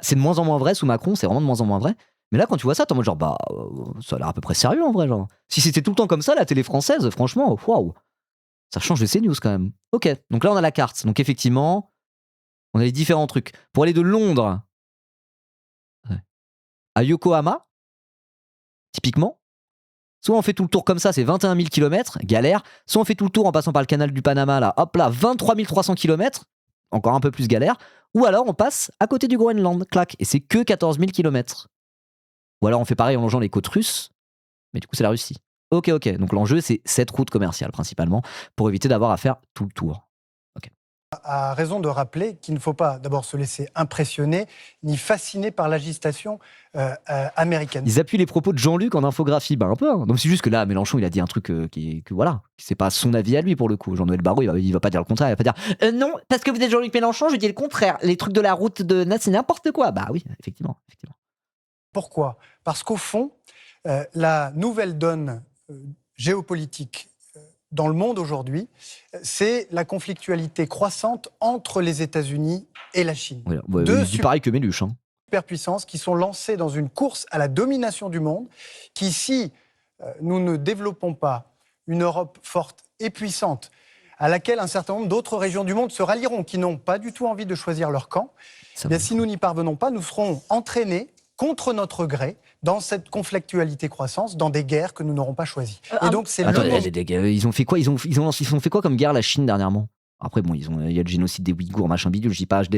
C'est de moins en moins vrai sous Macron, c'est vraiment de moins en moins vrai. Mais là, quand tu vois ça, t'es en mode genre, ça a l'air à peu près sérieux en vrai. Genre. Si c'était tout le temps comme ça, la télé française, franchement, waouh, ça change de CNews quand même. Ok, donc là, on a la carte. Donc effectivement, on a les différents trucs. Pour aller de Londres à Yokohama, typiquement, soit on fait tout le tour comme ça, c'est 21 000 km, galère. Soit on fait tout le tour en passant par le canal du Panama, là, hop là, 23 300 km, encore un peu plus galère. Ou alors on passe à côté du Groenland, clac, et c'est que 14 000 km. Ou alors on fait pareil en longeant les côtes russes, mais du coup c'est la Russie. Ok, donc l'enjeu c'est cette route commerciale principalement, pour éviter d'avoir à faire tout le tour. A raison de rappeler qu'il ne faut pas d'abord se laisser impressionner ni fasciner par l'agitation américaine. Ils appuient les propos de Jean-Luc en infographie, un peu. Hein. Donc c'est juste que là, Mélenchon, il a dit un truc que c'est pas son avis à lui pour le coup. Jean-Noël Barrot, il va pas dire le contraire, il va pas dire non, parce que vous êtes Jean-Luc Mélenchon, je dis le contraire. Les trucs de la route de Nat, c'est n'importe quoi. Bah oui, effectivement. Pourquoi ? Parce qu'au fond, la nouvelle donne géopolitique dans le monde aujourd'hui, c'est la conflictualité croissante entre les États-Unis et la Chine. Il dit pareil que Méluche. Hein. Superpuissances qui sont lancées dans une course à la domination du monde, qui, si nous ne développons pas une Europe forte et puissante, à laquelle un certain nombre d'autres régions du monde se rallieront, qui n'ont pas du tout envie de choisir leur camp, bien, si nous n'y parvenons pas, nous serons entraînés contre notre gré dans cette conflictualité croissance, dans des guerres que nous n'aurons pas choisies. Et donc c'est ils ont fait quoi ils ont fait quoi comme guerre la Chine dernièrement? Après bon, il y a le génocide des Ouïghours, machin bidule, je dis pas, je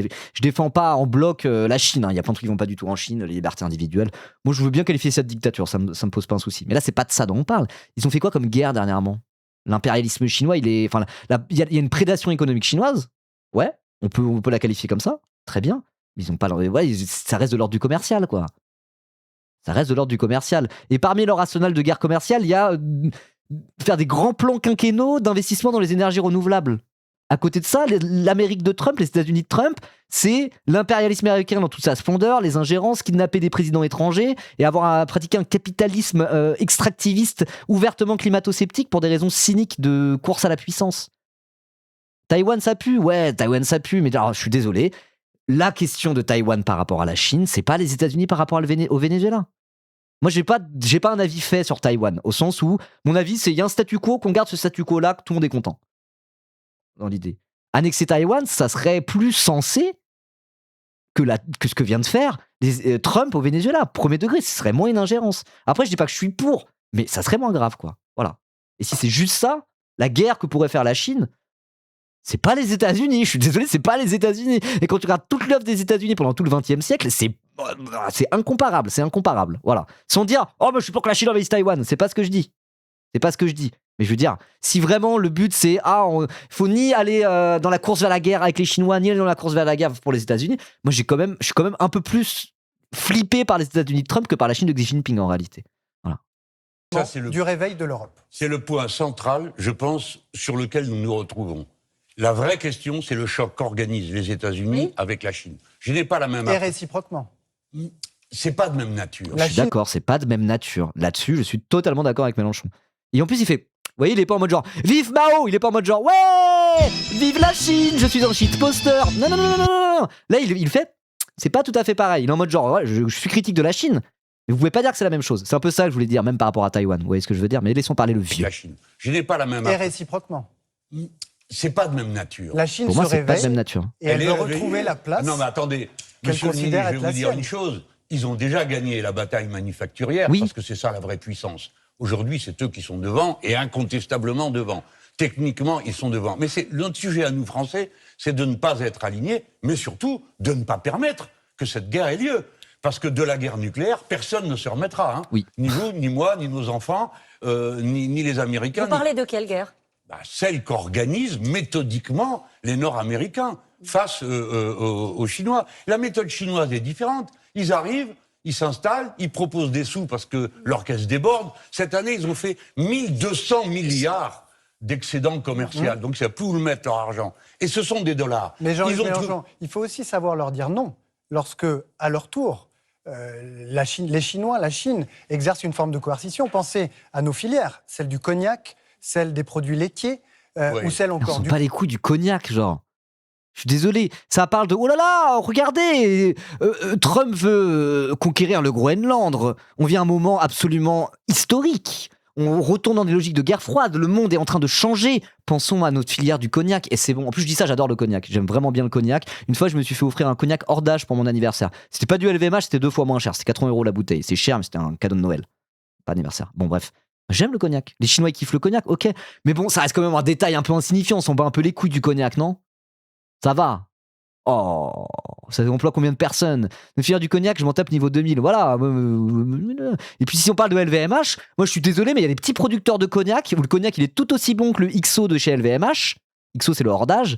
défends pas en bloc la Chine, hein. Il y a plein de trucs qui vont pas du tout en Chine, les libertés individuelles. Moi je veux bien qualifier ça de dictature, ça me pose pas un souci. Mais là c'est pas de ça dont on parle. Ils ont fait quoi comme guerre dernièrement? L'impérialisme chinois, il y a une prédation économique chinoise. Ouais, on peut la qualifier comme ça, très bien. Mais ils ont pas ça reste de l'ordre du commercial quoi. Ça reste de l'ordre du commercial. Et parmi leur arsenal de guerre commerciale, il y a faire des grands plans quinquennaux d'investissement dans les énergies renouvelables. À côté de ça, l'Amérique de Trump, les États-Unis de Trump, c'est l'impérialisme américain dans toute sa splendeur, les ingérences, kidnapper des présidents étrangers et pratiquer un capitalisme extractiviste ouvertement climato-sceptique pour des raisons cyniques de course à la puissance. Taïwan, ça pue. Ouais, Taïwan, ça pue. Mais alors, je suis désolé. La question de Taïwan par rapport à la Chine, c'est pas les États-Unis par rapport au Venezuela. Moi, j'ai pas un avis fait sur Taïwan, au sens où mon avis, c'est il y a un statu quo, qu'on garde ce statu quo-là, que tout le monde est content. Dans l'idée. Annexer Taïwan, ça serait plus sensé que ce que vient de faire Trump au Venezuela. Premier degré, ce serait moins une ingérence. Après, je dis pas que je suis pour, mais ça serait moins grave, quoi. Voilà. Et si c'est juste ça, la guerre que pourrait faire la Chine, c'est pas les États-Unis, je suis désolé, c'est pas les États-Unis. Et quand tu regardes toute l'œuvre des États-Unis pendant tout le XXe siècle, c'est incomparable, voilà. Sans dire, oh, mais je suis pour que la Chine envahisse Taïwan, c'est pas ce que je dis. Mais je veux dire, si vraiment le but c'est, faut ni aller dans la course vers la guerre avec les Chinois, ni aller dans la course vers la guerre pour les États-Unis, moi je suis quand même un peu plus flippé par les États-Unis de Trump que par la Chine de Xi Jinping en réalité. Voilà. Ça, c'est du réveil de l'Europe. C'est le point central, je pense, sur lequel nous nous retrouvons. La vraie question, c'est le choc qu'organisent les États-Unis avec la Chine. Je n'ai pas la même... Et réciproquement. C'est pas de même nature. Je suis d'accord, c'est pas de même nature. Là-dessus, je suis totalement d'accord avec Mélenchon. Et en plus, il fait... Vous voyez, il est pas en mode genre « Vive Mao !» Il est pas en mode genre « Ouais ! Vive la Chine ! Je suis un shitposter !» Non. Là, il fait... C'est pas tout à fait pareil. Il est en mode genre « Ouais, je suis critique de la Chine. » Mais vous pouvez pas dire que c'est la même chose. C'est un peu ça que je voulais dire, même par rapport à Taïwan. Vous voyez ce que je veux dire? Mais laissons parler le vieux. La Chine. Je n'ai pas la même... Et réciproquement. C'est pas de même nature. La Chine pour moi, se réveille pas de même nature. Et elle veut retrouver la place. Non, mais attendez, monsieur le ministre, je vais vous dire une chose. Ils ont déjà gagné la bataille manufacturière parce que c'est ça la vraie puissance. Aujourd'hui, c'est eux qui sont devant et incontestablement devant. Techniquement, ils sont devant. Mais notre sujet à nous, Français, c'est de ne pas être alignés, mais surtout de ne pas permettre que cette guerre ait lieu. Parce que de la guerre nucléaire, personne ne se remettra. Hein. Oui. Ni vous, ni moi, ni nos enfants, ni les Américains. Vous parlez de quelle guerre ? Celle qu'organisent méthodiquement les Nord-Américains face aux Chinois. La méthode chinoise est différente. Ils arrivent, ils s'installent, ils proposent des sous parce que leur caisse déborde. Cette année, ils ont fait 1200 milliards d'excédents commerciaux. Donc, c'est plus où le mettre leur argent. Et ce sont des dollars. Mais Jean-Luc Mélenchon, il faut aussi savoir leur dire non. Lorsque, à leur tour, la Chine exerce une forme de coercition. Pensez à nos filières, celle du cognac, celle des produits laitiers, ou celle encore du... pas les coups du cognac, genre. Je suis désolé, ça parle de « Oh là là, regardez, Trump veut conquérir le Groenland. » On vit à un moment absolument historique. On retourne dans des logiques de guerre froide. Le monde est en train de changer. Pensons à notre filière du cognac. Et c'est bon. En plus, je dis ça, j'adore le cognac. J'aime vraiment bien le cognac. Une fois, je me suis fait offrir un cognac hors d'âge pour mon anniversaire. C'était pas du LVMH, c'était 2 fois moins cher. C'était 80 € la bouteille. C'est cher, mais c'était un cadeau de Noël. Pas anniversaire. Bon, bref. J'aime le cognac. Les Chinois, ils kiffent le cognac, ok. Mais bon, ça reste quand même un détail un peu insignifiant. On s'en bat un peu les couilles du cognac, non? Ça va. Oh, ça emploie combien de personnes? De finir du cognac, je m'en tape niveau 2000. Voilà. Et puis si on parle de LVMH, moi je suis désolé, mais il y a des petits producteurs de cognac où le cognac il est tout aussi bon que le XO de chez LVMH. XO c'est le hors d'âge.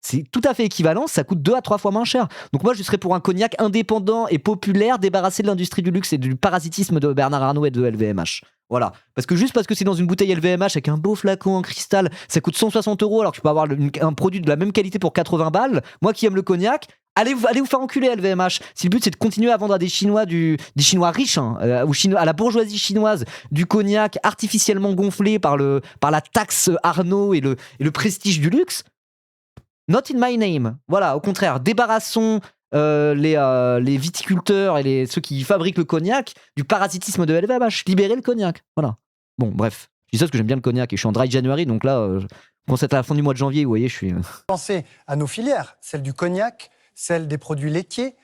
C'est tout à fait équivalent, ça coûte 2 à 3 fois moins cher. Donc moi je serais pour un cognac indépendant et populaire, débarrassé de l'industrie du luxe et du parasitisme de Bernard Arnault et de LVMH. Voilà. Parce que juste parce que c'est dans une bouteille LVMH avec un beau flacon en cristal, ça coûte 160 € alors que tu peux avoir un produit de la même qualité pour 80 balles. Moi qui aime le cognac, allez vous faire enculer LVMH. Si le but c'est de continuer à vendre à des Chinois, des Chinois riches, hein, à la bourgeoisie chinoise, du cognac artificiellement gonflé par la taxe Arnault et le prestige du luxe, not in my name. Voilà, au contraire, débarrassons les viticulteurs et ceux qui fabriquent le cognac du parasitisme de LVMH. Libérez le cognac. Voilà. Bon, bref. Je dis ça parce que j'aime bien le cognac et je suis en dry January, donc là, quand c'est à la fin du mois de janvier, vous voyez, je suis. Pensez à nos filières, celle du cognac, celle des produits laitiers,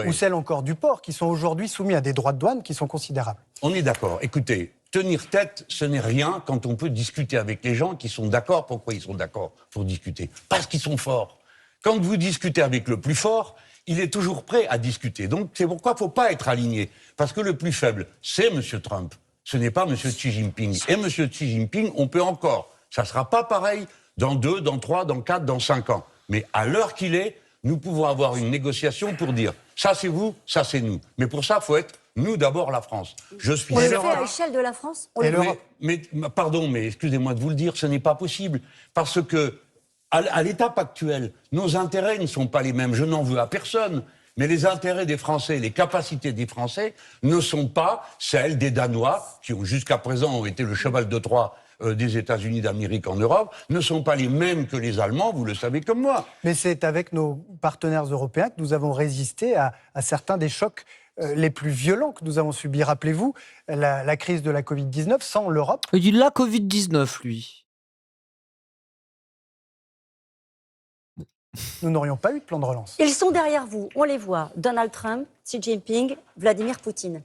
ou celle encore du porc, qui sont aujourd'hui soumis à des droits de douane qui sont considérables. On est d'accord. Écoutez, tenir tête, ce n'est rien quand on peut discuter avec les gens qui sont d'accord. Pourquoi ils sont d'accord pour discuter? Parce qu'ils sont forts. Quand vous discutez avec le plus fort, il est toujours prêt à discuter. Donc c'est pourquoi il ne faut pas être aligné. Parce que le plus faible, c'est M. Trump. Ce n'est pas M. Xi Jinping. Et M. Xi Jinping, on peut encore. Ça ne sera pas pareil dans 2, dans 3, dans 4, dans 5 ans. Mais à l'heure qu'il est, nous pouvons avoir une négociation pour dire ça c'est vous, ça c'est nous. Mais pour ça, il faut être nous d'abord la France. Je suis on le fait à l'échelle de la France. mais pardon, mais excusez-moi de vous le dire, ce n'est pas possible. Parce que à l'étape actuelle, nos intérêts ne sont pas les mêmes. Je n'en veux à personne. Mais les intérêts des Français, les capacités des Français ne sont pas celles des Danois, qui jusqu'à présent ont été le cheval de Troie des États-Unis d'Amérique en Europe, ne sont pas les mêmes que les Allemands, vous le savez comme moi. Mais c'est avec nos partenaires européens que nous avons résisté à certains des chocs les plus violents que nous avons subis. Rappelez-vous, la crise de la Covid-19, sans l'Europe... Il dit la Covid-19, lui. Nous n'aurions pas eu de plan de relance. Ils sont derrière vous, on les voit. Donald Trump, Xi Jinping, Vladimir Poutine.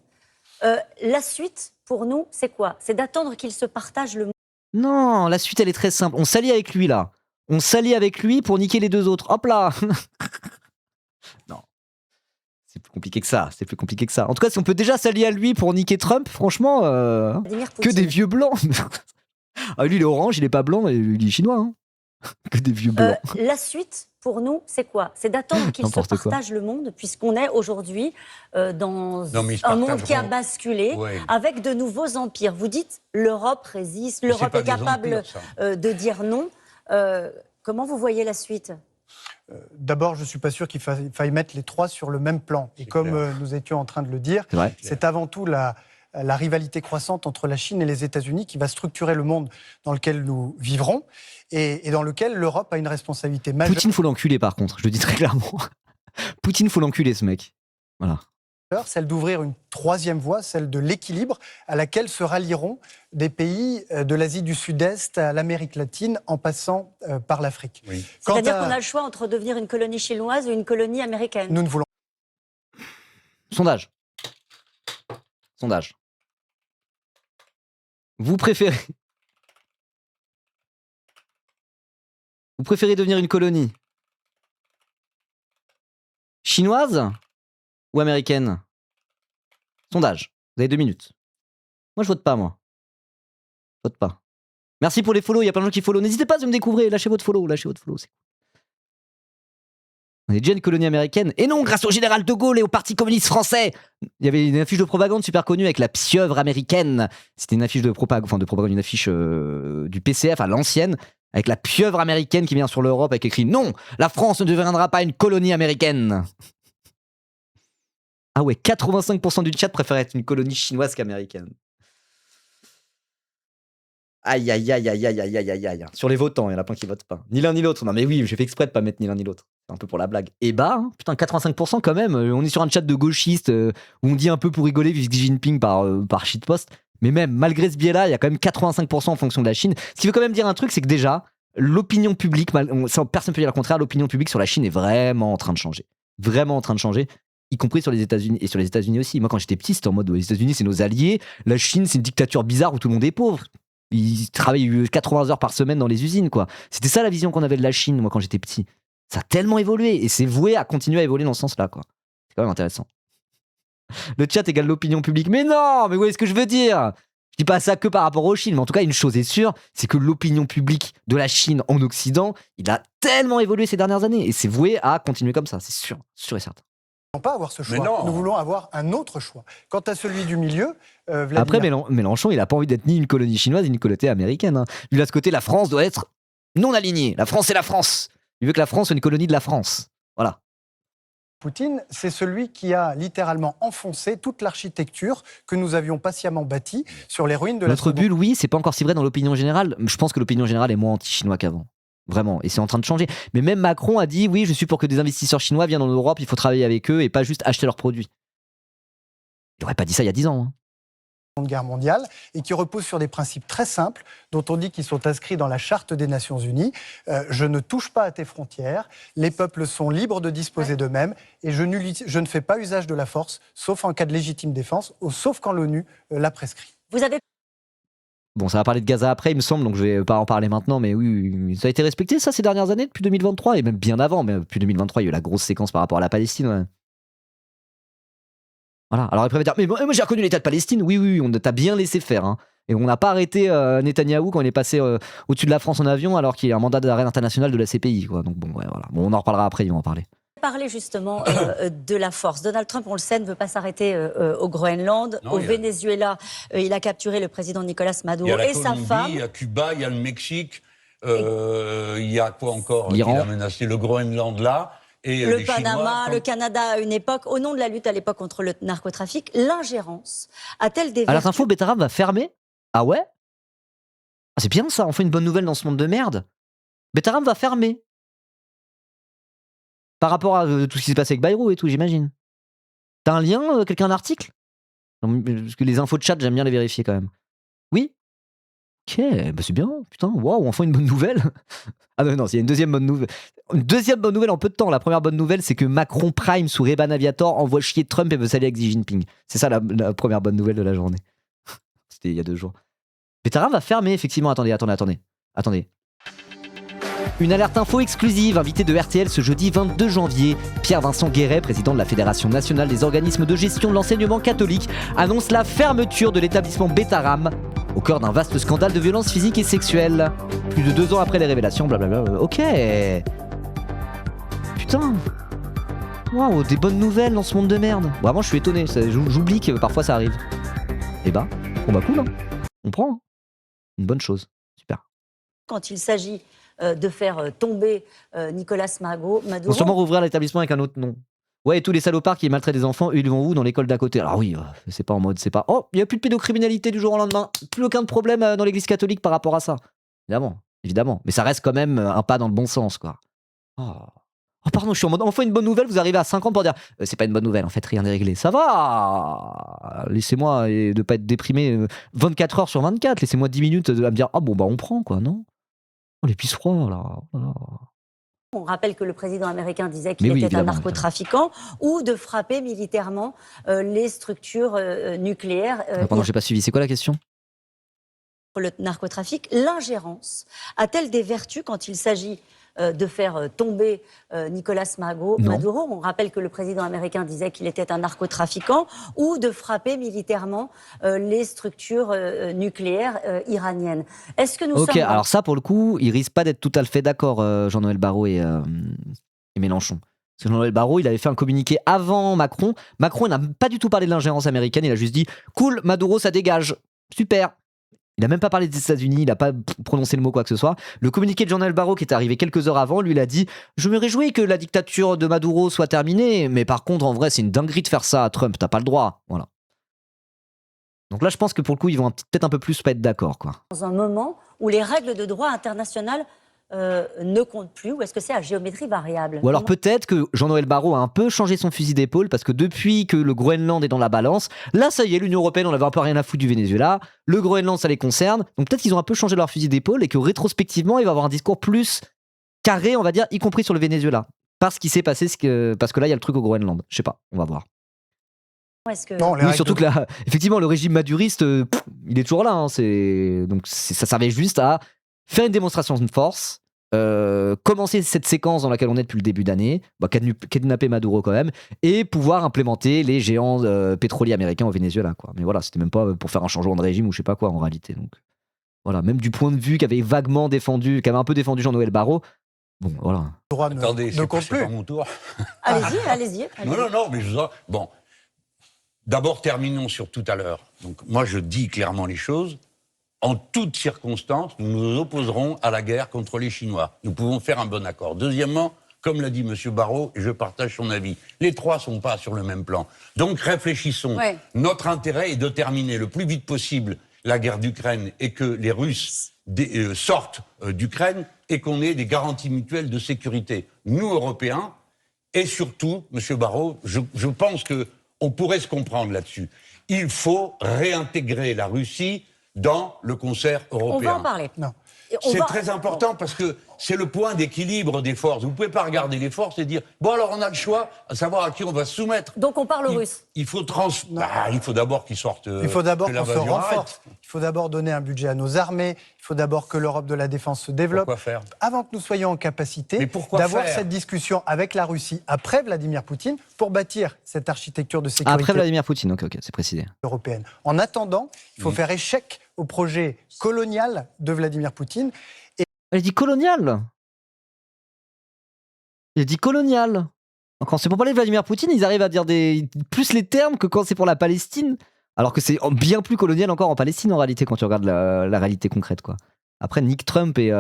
La suite, pour nous, c'est quoi? C'est d'attendre qu'ils se partagent le monde. Non, la suite, elle est très simple. On s'allie avec lui, là. On s'allie avec lui pour niquer les deux autres. Hop là. Non. C'est plus compliqué que ça. C'est plus compliqué que ça. En tout cas, si on peut déjà s'allier à lui pour niquer Trump, franchement, que des vieux blancs. Ah, lui, il est orange, il est pas blanc, et il est chinois. Hein. Que des vieux blancs. La suite, pour nous, c'est quoi? C'est d'attendre qu'ils se partagent le monde, puisqu'on est aujourd'hui dans un monde qui a basculé avec de nouveaux empires. Vous dites l'Europe résiste, l'Europe est capable de dire non. Comment vous voyez la suite? D'abord, je ne suis pas sûr qu'il faille mettre les trois sur le même plan. Et comme nous étions en train de le dire, c'est avant tout la rivalité croissante entre la Chine et les États-Unis qui va structurer le monde dans lequel nous vivrons et dans lequel l'Europe a une responsabilité majeure. Poutine, faut l'enculer par contre, je le dis très clairement. Poutine, faut l'enculer ce mec. Voilà. Celle d'ouvrir une troisième voie, celle de l'équilibre, à laquelle se rallieront des pays de l'Asie du Sud-Est à l'Amérique latine, en passant par l'Afrique. Oui. C'est-à-dire qu'on a le choix entre devenir une colonie chinoise ou une colonie américaine. Nous ne voulons... Sondage. Vous préférez devenir une colonie chinoise ou américaine? Sondage. Vous avez 2 minutes. Moi, je vote pas, moi. Je vote pas. Merci pour les follow. Il y a plein de gens qui follow. N'hésitez pas à me découvrir. Lâchez votre follow. On est déjà une colonie américaine. Et non, grâce au général de Gaulle et au Parti communiste français. Il y avait une affiche de propagande super connue avec la pieuvre américaine. C'était une affiche de propagande, une affiche du PCF à l'ancienne, avec la pieuvre américaine qui vient sur l'Europe avec écrit « Non, la France ne deviendra pas une colonie américaine ». Ah ouais, 85% du chat préfère être une colonie chinoise qu'américaine. Aïe, aïe, aïe, aïe, aïe, aïe, aïe, aïe. Sur les votants, il y en a plein qui votent pas. Ni l'un ni l'autre. Non mais oui, j'ai fait exprès de pas mettre ni l'un ni l'autre. C'est un peu pour la blague. Et bah, putain, 85% quand même. On est sur un chat de gauchistes où on dit un peu pour rigoler Xi Jinping par shitpost. Mais même, malgré ce biais-là, il y a quand même 85% en fonction de la Chine. Ce qui veut quand même dire un truc, c'est que déjà, l'opinion publique, personne ne peut dire le contraire, l'opinion publique sur la Chine est vraiment en train de changer. Vraiment en train de changer. Y compris sur les États-Unis et sur les États-Unis aussi. Moi, quand j'étais petit, c'était en mode les États-Unis, c'est nos alliés. La Chine, c'est une dictature bizarre où tout le monde est pauvre. Ils travaillent 80 heures par semaine dans les usines, quoi. C'était ça la vision qu'on avait de la Chine, moi, quand j'étais petit. Ça a tellement évolué et c'est voué à continuer à évoluer dans ce sens-là, quoi. C'est quand même intéressant. Le chat égale l'opinion publique. Mais non, mais où est-ce que je veux dire? Je dis pas ça que par rapport aux Chine, mais en tout cas, une chose est sûre, c'est que l'opinion publique de la Chine en Occident, il a tellement évolué ces dernières années et c'est voué à continuer comme ça, c'est sûr et certain. Nous ne voulons pas avoir ce choix. Nous voulons avoir un autre choix. Quant à celui du milieu, Vladimir... Après, Mélenchon, il n'a pas envie d'être ni une colonie chinoise, ni une colonie américaine. Hein. Lui, là, ce côté, la France doit être non alignée. La France, c'est la France. Il veut que la France soit une colonie de la France. Voilà. Poutine, c'est celui qui a littéralement enfoncé toute l'architecture que nous avions patiemment bâtie sur les ruines de notre bulle, oui, c'est pas encore si vrai dans l'opinion générale. Je pense que l'opinion générale est moins anti-chinois qu'avant. Vraiment, et c'est en train de changer. Mais même Macron a dit, oui, je suis pour que des investisseurs chinois viennent en Europe, il faut travailler avec eux et pas juste acheter leurs produits. Il n'aurait pas dit ça il y a 10 ans. Hein. Guerre mondiale et qui repose sur des principes très simples dont on dit qu'ils sont inscrits dans la Charte des Nations Unies. Je ne touche pas à tes frontières, les peuples sont libres de disposer d'eux-mêmes et je ne fais pas usage de la force, sauf en cas de légitime défense, ou sauf quand l'ONU l'a prescrit. Vous avez... Bon, ça va parler de Gaza après, il me semble, donc je vais pas en parler maintenant, mais oui, ça a été respecté, ça, ces dernières années, depuis 2023, et même bien avant, mais depuis 2023, il y a eu la grosse séquence par rapport à la Palestine, ouais. Voilà, alors après, il va dire, mais moi j'ai reconnu l'État de Palestine, oui, on t'a bien laissé faire, hein. Et on n'a pas arrêté Netanyahou quand il est passé au-dessus de la France en avion, alors qu'il a un mandat d'arrêt international de la CPI, quoi. Donc bon, ouais, voilà. Bon, on en reparlera après, ils vont en parler. Parler justement de la force. Donald Trump, on le sait, ne veut pas s'arrêter au Groenland, au Venezuela. Il a capturé le président Nicolas Maduro et sa femme. Il y a Cuba, il y a le Mexique, il y a quoi encore? L'Iran. Il a menacé le Groenland là. Et le Panama, le Canada à une époque, au nom de la lutte à l'époque contre le narcotrafic, l'ingérence a-t-elle des... À l'info, Betterave va fermer? Ah ouais? Ah, c'est bien ça, on fait une bonne nouvelle dans ce monde de merde. Betterave va fermer. Par rapport à tout ce qui s'est passé avec Bayrou et tout, j'imagine. T'as un lien, quelqu'un, un article? Parce que les infos de chat, j'aime bien les vérifier quand même. Oui? Ok, bah c'est bien, putain, waouh, enfin une bonne nouvelle. Ah non, il y a une deuxième bonne nouvelle. Une deuxième bonne nouvelle en peu de temps. La première bonne nouvelle, c'est que Macron Prime sous Reban Aviator envoie chier Trump et veut s'allier avec Xi Jinping. C'est ça la première bonne nouvelle de la journée. C'était il y a 2 jours. Betterave va fermer, effectivement. Attendez. Une alerte info exclusive, invité de RTL ce jeudi 22 janvier. Pierre-Vincent Guéret, président de la Fédération nationale des organismes de gestion de l'enseignement catholique, annonce la fermeture de l'établissement Betaram, au cœur d'un vaste scandale de violence physique et sexuelle. Plus de 2 ans après les révélations, blablabla. Ok. Putain. Waouh, des bonnes nouvelles dans ce monde de merde. Vraiment, je suis étonné. J'oublie que parfois ça arrive. Eh bah, cool, hein. On prend. Hein. Une bonne chose. Super. Quand il s'agit de faire tomber Nicolas Maduro... On va sûrement rouvrir l'établissement avec un autre nom. Ouais, et tous les salopards qui maltraitent des enfants, ils vont où? Dans l'école d'à côté. Alors oui, c'est pas en mode, c'est pas... Oh, il n'y a plus de pédocriminalité du jour au lendemain. Plus aucun problème dans l'église catholique par rapport à ça. Évidemment. Mais ça reste quand même un pas dans le bon sens, quoi. Oh pardon, je suis en mode, enfin une bonne nouvelle, vous arrivez à 5 ans pour dire, c'est pas une bonne nouvelle, en fait, rien n'est réglé. Ça va. Laissez-moi de pas être déprimé 24 heures sur 24. Laissez-moi 10 minutes à me dire, ah bon, bah on prend, quoi, non? Oh, les pisse-froids, là. On rappelle que le président américain disait qu'il était un narcotrafiquant ou de frapper militairement les structures nucléaires. Pardon, j'ai pas suivi. C'est quoi la question? Le narcotrafic, l'ingérence a-t-elle des vertus quand il s'agit de faire tomber Nicolas Maduro? On rappelle que le président américain disait qu'il était un narcotrafiquant ou de frapper militairement les structures nucléaires iraniennes. Est-ce que nous sommes... Ok, alors ça, pour le coup, il risque pas d'être tout à fait d'accord, Jean-Noël Barrot et Mélenchon. Parce que Jean-Noël Barrot, il avait fait un communiqué avant Macron. Macron, il n'a pas du tout parlé de l'ingérence américaine, il a juste dit « Cool, Maduro, ça dégage. Super ». Il n'a même pas parlé des États-Unis, il n'a pas prononcé le mot quoi que ce soit. Le communiqué de Jean-Noël Barrot, qui est arrivé quelques heures avant, lui, il a dit « Je me réjouis que la dictature de Maduro soit terminée, mais par contre, en vrai, c'est une dinguerie de faire ça à Trump, t'as pas le droit. » Voilà. Donc là, je pense que pour le coup, ils vont peut-être un peu plus pas être d'accord, quoi. Dans un moment où les règles de droit international ne comptent plus, ou est-ce que c'est à géométrie variable? Ou alors peut-être que Jean-Noël Barrot a un peu changé son fusil d'épaule, parce que depuis que le Groenland est dans la balance, là ça y est, l'Union Européenne, on avait un peu rien à foutre du Venezuela, le Groenland ça les concerne, donc peut-être qu'ils ont un peu changé leur fusil d'épaule et que rétrospectivement il va avoir un discours plus carré, on va dire, y compris sur le Venezuela, parce qu'il s'est passé parce que là il y a le truc au Groenland. Je sais pas, on va voir. Oui, surtout que là, effectivement, le régime maduriste, il est toujours là, hein, donc ça servait juste à faire une démonstration de force, commencer cette séquence dans laquelle on est depuis le début d'année, kidnapper Maduro quand même, et pouvoir implémenter les géants pétroliers américains au Venezuela, quoi. Mais voilà, c'était même pas pour faire un changement de régime ou je sais pas quoi en réalité. Donc voilà, même du point de vue qu'avait un peu défendu Jean-Noël Barrot. Bon, voilà. Attendez, c'est pas mon tour. Allez-y. Non, mais bon. D'abord, terminons sur tout à l'heure. Donc, moi, je dis clairement les choses. En toutes circonstances, nous nous opposerons à la guerre contre les Chinois. Nous pouvons faire un bon accord. Deuxièmement, comme l'a dit M. Barrot, et je partage son avis, les trois ne sont pas sur le même plan. Donc, réfléchissons. Ouais. Notre intérêt est de terminer le plus vite possible la guerre d'Ukraine et que les Russes sortent d'Ukraine et qu'on ait des garanties mutuelles de sécurité. Nous, Européens, et surtout, M. Barrot, je pense qu'on pourrait se comprendre là-dessus. Il faut réintégrer la Russie dans le concert européen. On va en parler. Non. C'est très important parce que c'est le point d'équilibre des forces. Vous ne pouvez pas regarder les forces et dire « Bon, alors on a le choix, à savoir à qui on va se soumettre. » Donc on parle russe. Il faut d'abord qu'ils sortent. Il faut d'abord qu'on se renforce. Il faut d'abord donner un budget à nos armées. Il faut d'abord que l'Europe de la défense se développe. Pourquoi faire ? Avant que nous soyons en capacité d'avoir cette discussion avec la Russie après Vladimir Poutine pour bâtir cette architecture de sécurité. Après Vladimir Poutine, ok, c'est précisé. Européenne. En attendant, il faut faire échec au projet colonial de Vladimir Poutine. Elle dit colonial. Il dit colonial. Quand c'est pour parler de Vladimir Poutine, ils arrivent à dire plus les termes que quand c'est pour la Palestine. Alors que c'est bien plus colonial encore en Palestine en réalité quand tu regardes la réalité concrète, quoi. Après, Nick Trump est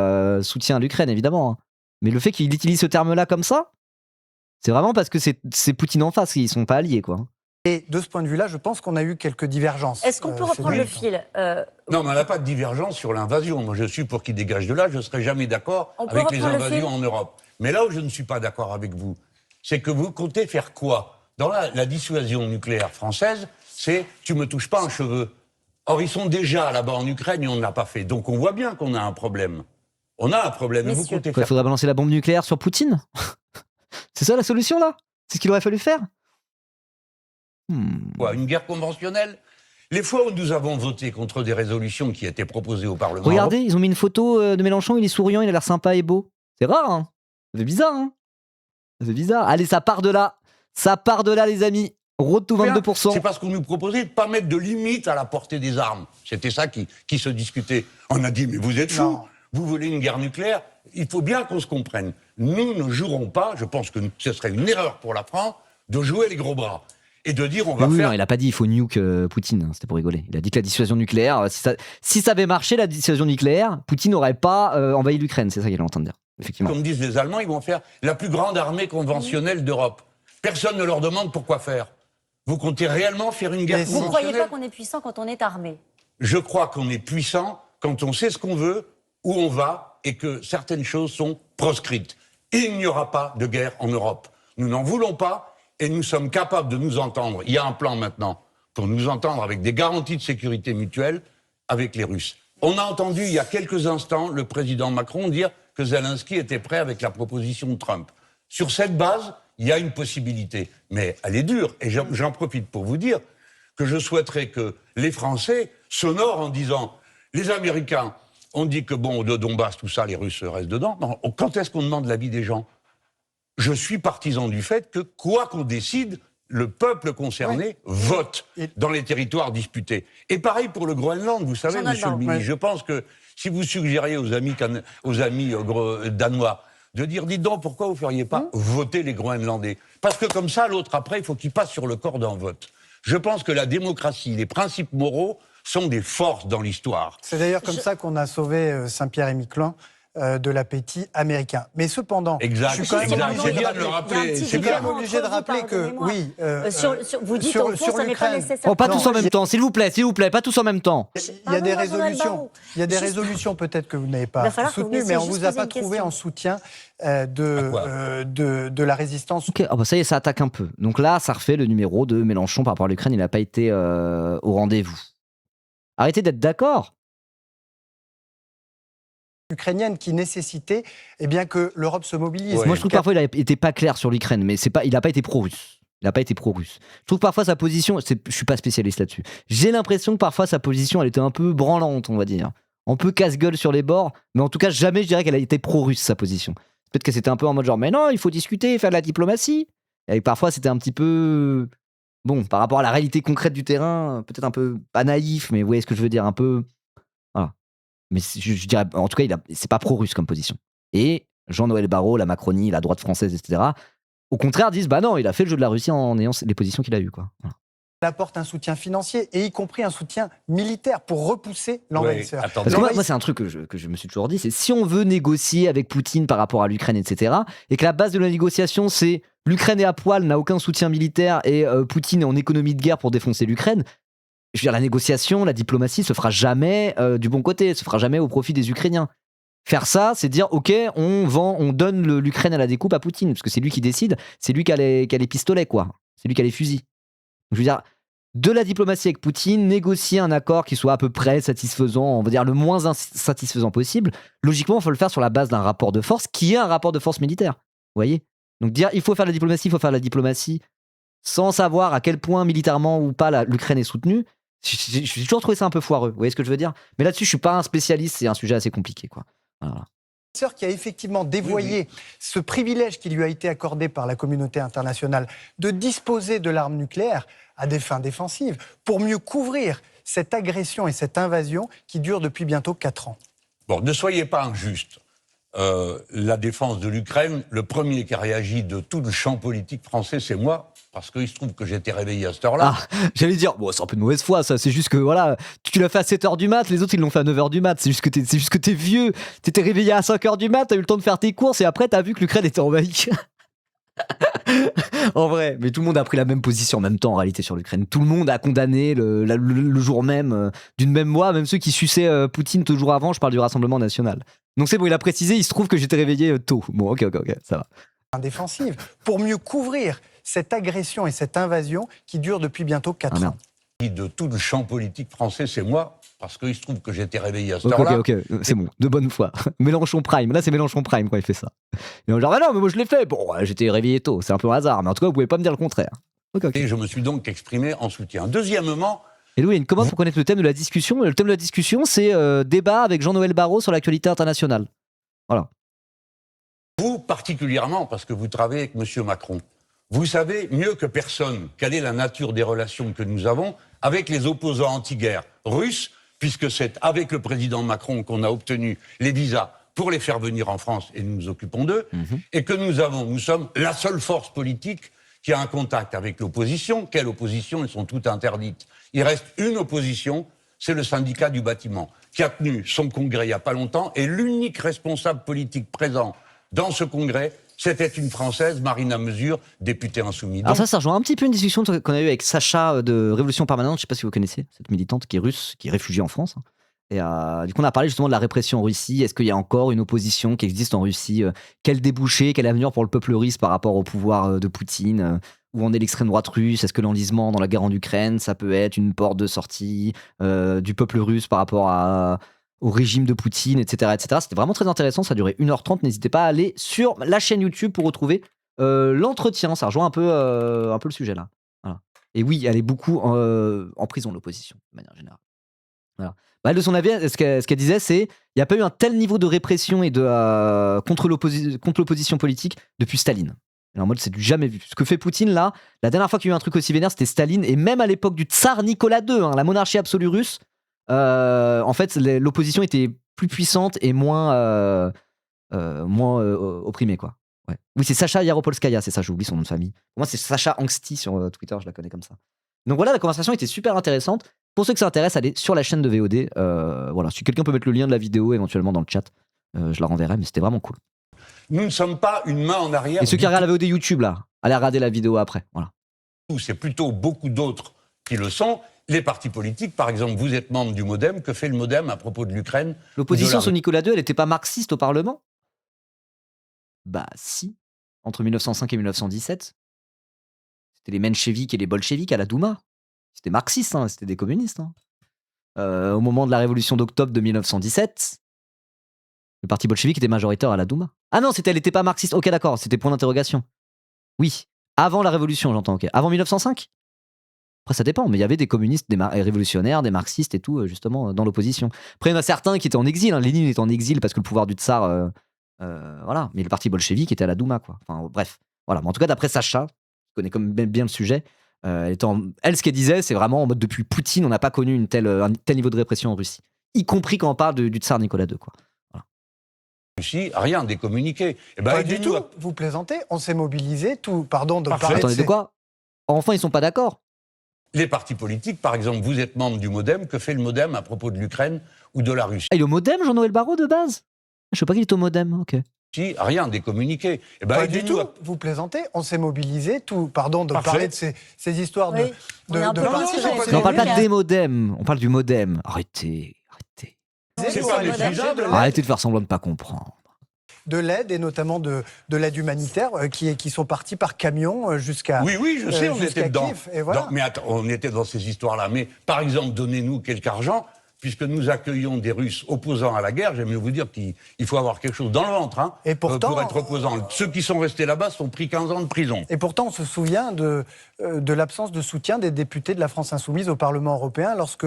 soutien à l'Ukraine évidemment, hein. Mais le fait qu'il utilise ce terme-là comme ça, c'est vraiment parce que c'est Poutine en face, ils sont pas alliés, quoi. Et de ce point de vue-là, je pense qu'on a eu quelques divergences. Est-ce qu'on peut reprendre le fil Non, mais on n'a pas de divergence sur l'invasion. Moi, je suis pour qu'il dégage de là. Je ne serai jamais d'accord avec les invasions en Europe. Mais là où je ne suis pas d'accord avec vous, c'est que vous comptez faire quoi ? Dans la dissuasion nucléaire française, c'est « tu me touches pas un cheveu ». Or, ils sont déjà là-bas en Ukraine et on ne l'a pas fait. Donc, on voit bien qu'on a un problème. On a un problème. Et vous comptez faire... Il faudrait balancer la bombe nucléaire sur Poutine. C'est ça la solution, là ? C'est ce qu'il aurait fallu faire ? Quoi, une guerre conventionnelle ? Les fois où nous avons voté contre des résolutions qui étaient proposées au Parlement... Regardez, ils ont mis une photo de Mélenchon, il est souriant, il a l'air sympa et beau. C'est rare, hein ? Ça fait bizarre, hein ? Ça fait bizarre. Allez, ça part de là. Ça part de là, les amis. Road to 22%. C'est parce qu'on nous proposait de ne pas mettre de limite à la portée des armes. C'était ça qui se discutait. On a dit, mais vous êtes fous. Vous voulez une guerre nucléaire ? Il faut bien qu'on se comprenne. Nous ne jouerons pas, je pense que ce serait une erreur pour la France, de jouer les gros bras. Et de dire on va faire... Non, il a pas dit il faut nuke Poutine, c'était pour rigoler. Il a dit que la dissuasion nucléaire, si ça avait marché, la dissuasion nucléaire, Poutine n'aurait pas envahi l'Ukraine, c'est ça qu'il est en train de dire, effectivement. Comme disent les Allemands, ils vont faire la plus grande armée conventionnelle d'Europe. Personne ne leur demande pourquoi faire. Vous comptez réellement faire une guerre conventionnelle ? Vous ne croyez pas qu'on est puissant quand on est armé ? Je crois qu'on est puissant quand on sait ce qu'on veut, où on va, et que certaines choses sont proscrites. Il n'y aura pas de guerre en Europe. Nous n'en voulons pas. Et nous sommes capables de nous entendre. Il y a un plan maintenant pour nous entendre avec des garanties de sécurité mutuelle avec les Russes. On a entendu il y a quelques instants le président Macron dire que Zelensky était prêt avec la proposition de Trump. Sur cette base, il y a une possibilité. Mais elle est dure. Et j'en profite pour vous dire que je souhaiterais que les Français s'honorent en disant les Américains ont dit que bon, de Donbass, tout ça, les Russes restent dedans. Non, quand est-ce qu'on demande l'avis des gens ? Je suis partisan du fait que, quoi qu'on décide, le peuple concerné vote dans les territoires disputés. Et pareil pour le Groenland, vous savez, monsieur le ministre, je pense que si vous suggériez aux amis danois de dire, dites donc, pourquoi vous ne feriez pas voter les Groenlandais ? Parce que comme ça, l'autre, après, il faut qu'il passe sur le corps d'un vote. Je pense que la démocratie, les principes moraux sont des forces dans l'histoire. C'est d'ailleurs comme ça qu'on a sauvé Saint-Pierre et Miquelon de l'appétit américain. Mais cependant, exact, je suis quand même c'est bien de le rappeler. C'est bien obligé de rappeler que, oui... vous dites au fond, ça n'est pas nécessaire. Oh, pas tous en même temps, s'il vous plaît, pas tous en même temps. Il y a des résolutions. Il y a des résolutions peut-être que vous n'avez pas soutenues, mais on ne vous a pas trouvé en soutien de la résistance. Ok, oh bah ça y est, ça attaque un peu. Donc là, ça refait le numéro de Mélenchon par rapport à l'Ukraine, il n'a pas été au rendez-vous. Arrêtez d'être d'accord. Ukrainienne qui nécessitait que l'Europe se mobilise. Moi, je trouve que parfois, il n'était pas clair sur l'Ukraine, mais il n'a pas été pro-russe. Il n'a pas été pro-russe. Je trouve que parfois, sa position, je ne suis pas spécialiste là-dessus, j'ai l'impression que parfois, sa position, elle était un peu branlante, on va dire. un peu casse-gueule sur les bords, mais en tout cas, jamais je dirais qu'elle a été pro-russe, sa position. Peut-être que c'était un peu en mode genre, mais non, il faut discuter, faire de la diplomatie. Et parfois, c'était un petit peu... Bon, par rapport à la réalité concrète du terrain, peut-être un peu pas naïf, mais vous voyez ce que je veux dire, un peu... Voilà. Mais je dirais, en tout cas, c'est pas pro-russe comme position. Et Jean-Noël Barrot, la Macronie, la droite française, etc., au contraire, disent, bah non, il a fait le jeu de la Russie en ayant les positions qu'il a eues, quoi. Voilà. Elle apporte un soutien financier et y compris un soutien militaire pour repousser l'envahisseur. Parce que moi, c'est un truc que je me suis toujours dit, c'est si on veut négocier avec Poutine par rapport à l'Ukraine, etc., et que la base de la négociation, c'est l'Ukraine est à poil, n'a aucun soutien militaire, et Poutine est en économie de guerre pour défoncer l'Ukraine, je veux dire, la négociation, la diplomatie se fera jamais du bon côté, se fera jamais au profit des Ukrainiens. Faire ça, c'est dire, ok, on donne l'Ukraine à la découpe à Poutine, parce que c'est lui qui décide, c'est lui qui a les pistolets, quoi. C'est lui qui a les fusils. Je veux dire, de la diplomatie avec Poutine, négocier un accord qui soit à peu près satisfaisant, on va dire le moins insatisfaisant possible, logiquement, il faut le faire sur la base d'un rapport de force qui est un rapport de force militaire. Vous voyez ? Donc dire, il faut faire la diplomatie, il faut faire la diplomatie, sans savoir à quel point militairement ou pas l'Ukraine est soutenue, j'ai toujours trouvé ça un peu foireux. Vous voyez ce que je veux dire ? Mais là-dessus, je suis pas un spécialiste, c'est un sujet assez compliqué, quoi. Voilà. Qui a effectivement dévoyé ce privilège qui lui a été accordé par la communauté internationale de disposer de l'arme nucléaire à des fins défensives pour mieux couvrir cette agression et cette invasion qui dure depuis bientôt 4 ans. Bon, ne soyez pas injuste. La défense de l'Ukraine, le premier qui a réagi de tout le champ politique français, c'est moi, parce qu'il se trouve que j'étais réveillé à cette heure-là. Ah, j'allais dire, bon, c'est un peu de mauvaise foi, ça, c'est juste que, voilà, tu l'as fait à 7h du mat, les autres, ils l'ont fait à 9h du mat, c'est juste que t'es vieux, t'étais réveillé à 5h du mat, t'as eu le temps de faire tes courses, et après, t'as vu que l'Ukraine était envahie. En vrai, mais tout le monde a pris la même position en même temps en réalité sur l'Ukraine. Tout le monde a condamné le jour même, d'une même moi, même ceux qui suçaient Poutine toujours avant, je parle du Rassemblement National. Donc c'est bon, il a précisé, il se trouve que j'étais réveillé tôt. Bon, ok, ça va. Défensive, pour mieux couvrir cette agression et cette invasion qui dure depuis bientôt 4 ans. De tout le champ politique français, c'est moi, parce qu'il se trouve que j'étais réveillé à cette heure-là. Ok, c'est bon, de bonne foi. Mélenchon Prime, là c'est Mélenchon Prime quand il fait ça. Et genre, bah non, mais moi je l'ai fait. Bon, j'étais réveillé tôt, c'est un peu un hasard, mais en tout cas, vous pouvez pas me dire le contraire. Et je me suis donc exprimé en soutien. Deuxièmement... Et Louis, il y a une commande pour connaître le thème de la discussion. Le thème de la discussion, c'est débat avec Jean-Noël Barrot sur l'actualité internationale. Voilà. Vous, particulièrement, parce que vous travaillez avec M. Macron, vous savez mieux que personne quelle est la nature des relations que nous avons avec les opposants anti-guerre russes, puisque c'est avec le président Macron qu'on a obtenu les visas pour les faire venir en France, et nous nous occupons d'eux, et que nous sommes la seule force politique qui a un contact avec l'opposition. Quelle opposition ? Elles sont toutes interdites. Il reste une opposition, c'est le syndicat du bâtiment, qui a tenu son congrès il n'y a pas longtemps, et l'unique responsable politique présent dans ce congrès, c'était une Française, Marina Mesure, députée insoumise. Alors ça rejoint un petit peu une discussion qu'on a eue avec Sacha de Révolution Permanente, je ne sais pas si vous connaissez, cette militante qui est russe, qui est réfugiée en France. Et du coup, on a parlé justement de la répression en Russie. Est-ce qu'il y a encore une opposition qui existe en Russie ? Quel débouché, quel avenir pour le peuple russe par rapport au pouvoir de Poutine ? Où en est l'extrême droite russe ? Est-ce que l'enlisement dans la guerre en Ukraine, ça peut être une porte de sortie du peuple russe par rapport au régime de Poutine, etc., etc. C'était vraiment très intéressant, ça a duré 1h30. N'hésitez pas à aller sur la chaîne YouTube pour retrouver l'entretien. Ça rejoint un peu le sujet là. Voilà. Et oui, elle est beaucoup en prison, l'opposition, de manière générale. Voilà. Elle, de son avis, ce qu'elle disait, c'est il n'y a pas eu un tel niveau de répression et contre l'opposition politique depuis Staline. Et en mode, c'est du jamais vu. Ce que fait Poutine là, la dernière fois qu'il y a eu un truc aussi vénère, c'était Staline, et même à l'époque du tsar Nicolas II, la monarchie absolue russe, en fait, l'opposition était plus puissante et moins opprimée, quoi. Ouais. Oui, c'est Sacha Yaropolskaya, c'est ça, j'oublie son nom de famille. Pour moi, c'est Sacha Angsty sur Twitter, je la connais comme ça. Donc voilà, la conversation était super intéressante. Pour ceux que ça intéresse, allez sur la chaîne de VOD. Voilà, si quelqu'un peut mettre le lien de la vidéo éventuellement dans le chat, je la renverrai, mais c'était vraiment cool. Nous ne sommes pas une main en arrière. Et ceux qui regardent la VOD YouTube, là, allez regarder la vidéo après. Voilà. C'est plutôt beaucoup d'autres qui le sont. Les partis politiques, par exemple, vous êtes membre du MoDem. Que fait le MoDem à propos de l'Ukraine ? L'opposition sous Nicolas II, elle n'était pas marxiste au Parlement ? Bah si, entre 1905 et 1917. C'était les mencheviks et les bolcheviks à la Douma. C'était marxiste, hein, c'était des communistes. Au moment de la révolution d'octobre de 1917, le parti bolchevique était majoritaire à la Douma. Ah non, elle n'était pas marxiste. Ok, d'accord, c'était point d'interrogation. Oui, avant la révolution, j'entends, ok. Avant 1905 ? Après, ça dépend, mais il y avait des communistes, des révolutionnaires, des marxistes et tout, justement, dans l'opposition. Après, il y en a certains qui étaient en exil. Lénine était en exil parce que le pouvoir du tsar, voilà. Mais le parti bolchevique était à la Douma, quoi. Enfin, bref. Voilà. Mais en tout cas, d'après Sacha, qui connaît comme bien le sujet, elle, ce qu'elle disait, c'est vraiment en mode depuis Poutine, on n'a pas connu un tel niveau de répression en Russie. Y compris quand on parle du tsar Nicolas II, quoi. Voilà. Russie, rien des communiqués. Pas du tout. Vous plaisantez. On s'est mobilisé. Pardon de parler. Attendez, de quoi? Enfin, ils sont pas d'accord. Les partis politiques, par exemple, vous êtes membre du MoDem. Que fait le MoDem à propos de l'Ukraine ou de la Russie? Il est au MoDem, Jean-Noël Barrot, de base? Je sais pas qu'il est au MoDem, ok. Rien des communiqués. Pas du tout. Vous plaisantez. On s'est mobilisé. Pardon de parler de ces histoires de on parle pas des modems, on parle du MoDem. Arrêtez. C'est pas méprisable. Arrêtez de faire semblant de pas comprendre. De l'aide et notamment de l'aide humanitaire qui sont partis par camion jusqu'à Oui, je sais, on était dedans. Kiev, et voilà. Mais attends, on était dans ces histoires-là. Mais par exemple, donnez-nous quelque argent, puisque nous accueillons des Russes opposants à la guerre. J'aime mieux vous dire qu'il faut avoir quelque chose dans le ventre et pourtant, pour être opposant. Ceux qui sont restés là-bas sont pris 15 ans de prison. Et pourtant, on se souvient de l'absence de soutien des députés de la France Insoumise au Parlement européen lorsque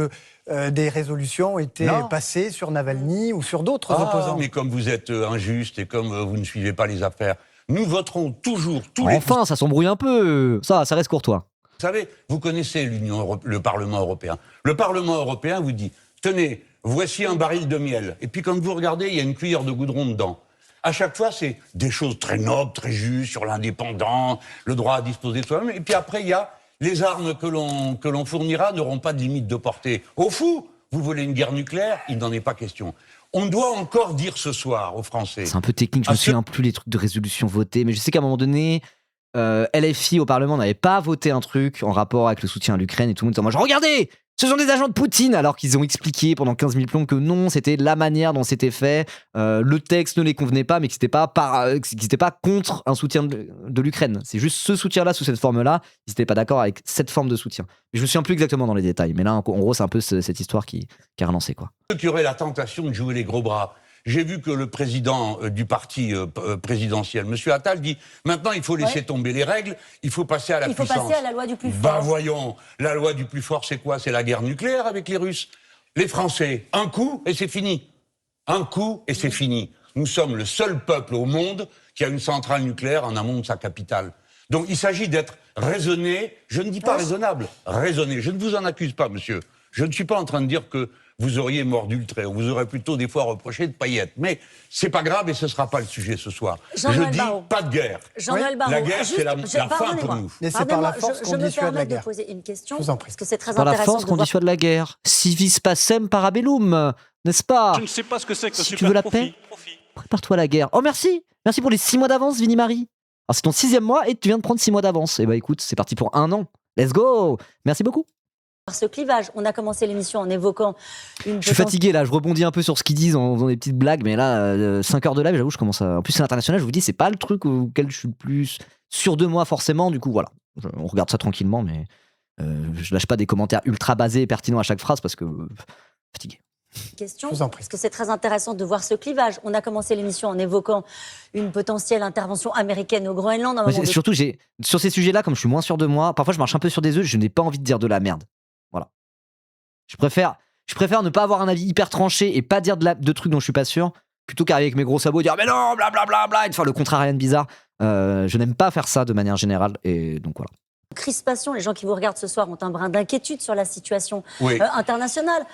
des résolutions ont été passées sur Navalny ou sur d'autres opposants. Mais comme vous êtes injuste et comme vous ne suivez pas les affaires, nous voterons toujours Enfin, ça s'embrouille un peu. Ça reste courtois. Vous savez, vous connaissez le Parlement européen. Le Parlement européen vous dit, tenez, voici un baril de miel. Et puis quand vous regardez, il y a une cuillère de goudron dedans. À chaque fois, c'est des choses très nobles, très justes, sur l'indépendant, le droit à disposer de soi-même. Et puis après, il y a les armes que l'on fournira n'auront pas de limite de portée. Au fou, vous voulez une guerre nucléaire, il n'en est pas question. On doit encore dire ce soir aux Français... C'est un peu technique, je me souviens plus les trucs de résolution votés, mais je sais qu'à un moment donné, LFI au Parlement n'avait pas voté un truc en rapport avec le soutien à l'Ukraine et tout le monde était en mode « Regardez, ce sont des agents de Poutine !» alors qu'ils ont expliqué pendant 15 000 plombs que non, c'était la manière dont c'était fait, le texte ne les convenait pas, mais que c'était pas contre un soutien de l'Ukraine. C'est juste ce soutien-là, sous cette forme-là, ils n'étaient pas d'accord avec cette forme de soutien. Mais je me souviens plus exactement dans les détails, mais là, en gros, c'est un peu cette histoire qui a relancé, quoi. Ceux qui auraient la tentation de jouer les gros bras. J'ai vu que le président du parti présidentiel, M. Attal, dit « Maintenant, il faut laisser tomber les règles, il faut passer à la puissance. » Il faut passer à la loi du plus fort. Voyons, la loi du plus fort, c'est quoi? C'est la guerre nucléaire avec les Russes. Les Français, un coup et c'est fini. Un coup et c'est fini. Nous sommes le seul peuple au monde qui a une centrale nucléaire en amont de sa capitale. Donc il s'agit d'être raisonné, je ne dis pas raisonnable, raisonné. Je ne vous en accuse pas, monsieur. Je ne suis pas en train de dire que vous auriez mordu le trait. On vous aurait plutôt des fois reproché de paillettes. Mais c'est pas grave et ce sera pas le sujet ce soir. Je dis pas de guerre. Jean-Noël Barrot, la guerre, c'est la fin pour nous. Mais c'est par la force qu'on dissuade la guerre. Je me permets de poser une question, parce que c'est très par intéressant. La force qu'on dissuade la guerre. Civis pacem parabellum, n'est-ce pas? Je ne sais pas ce que c'est que si super tu veux la profit. paix, prépare-toi à la guerre. Oh merci pour les 6 mois d'avance, Vinnie-Marie. Alors c'est ton 6e mois et tu viens de prendre 6 mois d'avance. Et bah écoute, c'est parti pour 1 an. Let's go. Merci beaucoup. Ce clivage, on a commencé l'émission en évoquant une... Je suis fatigué là, je rebondis un peu sur ce qu'ils disent en faisant des petites blagues, mais là, 5 heures de live, j'avoue, je commence à... En plus, c'est l'international, je vous dis, c'est pas le truc auquel je suis le plus sûr de moi forcément, du coup, voilà. On regarde ça tranquillement, mais je lâche pas des commentaires ultra basés et pertinents à chaque phrase parce que... fatigué. Question, parce que c'est très intéressant de voir ce clivage. On a commencé l'émission en évoquant une potentielle intervention américaine au Groenland. Surtout, sur ces sujets-là, comme je suis moins sûr de moi, parfois je marche un peu sur des œufs, je n'ai pas envie de dire de la merde. Voilà. Je préfère ne pas avoir un avis hyper tranché et pas dire de trucs dont je suis pas sûr, plutôt qu'arriver avec mes gros sabots et dire mais non, blablabla, et de faire le contrarian bizarre. Je n'aime pas faire ça de manière générale, et donc voilà. Crispation, les gens qui vous regardent ce soir ont un brin d'inquiétude sur la situation internationale.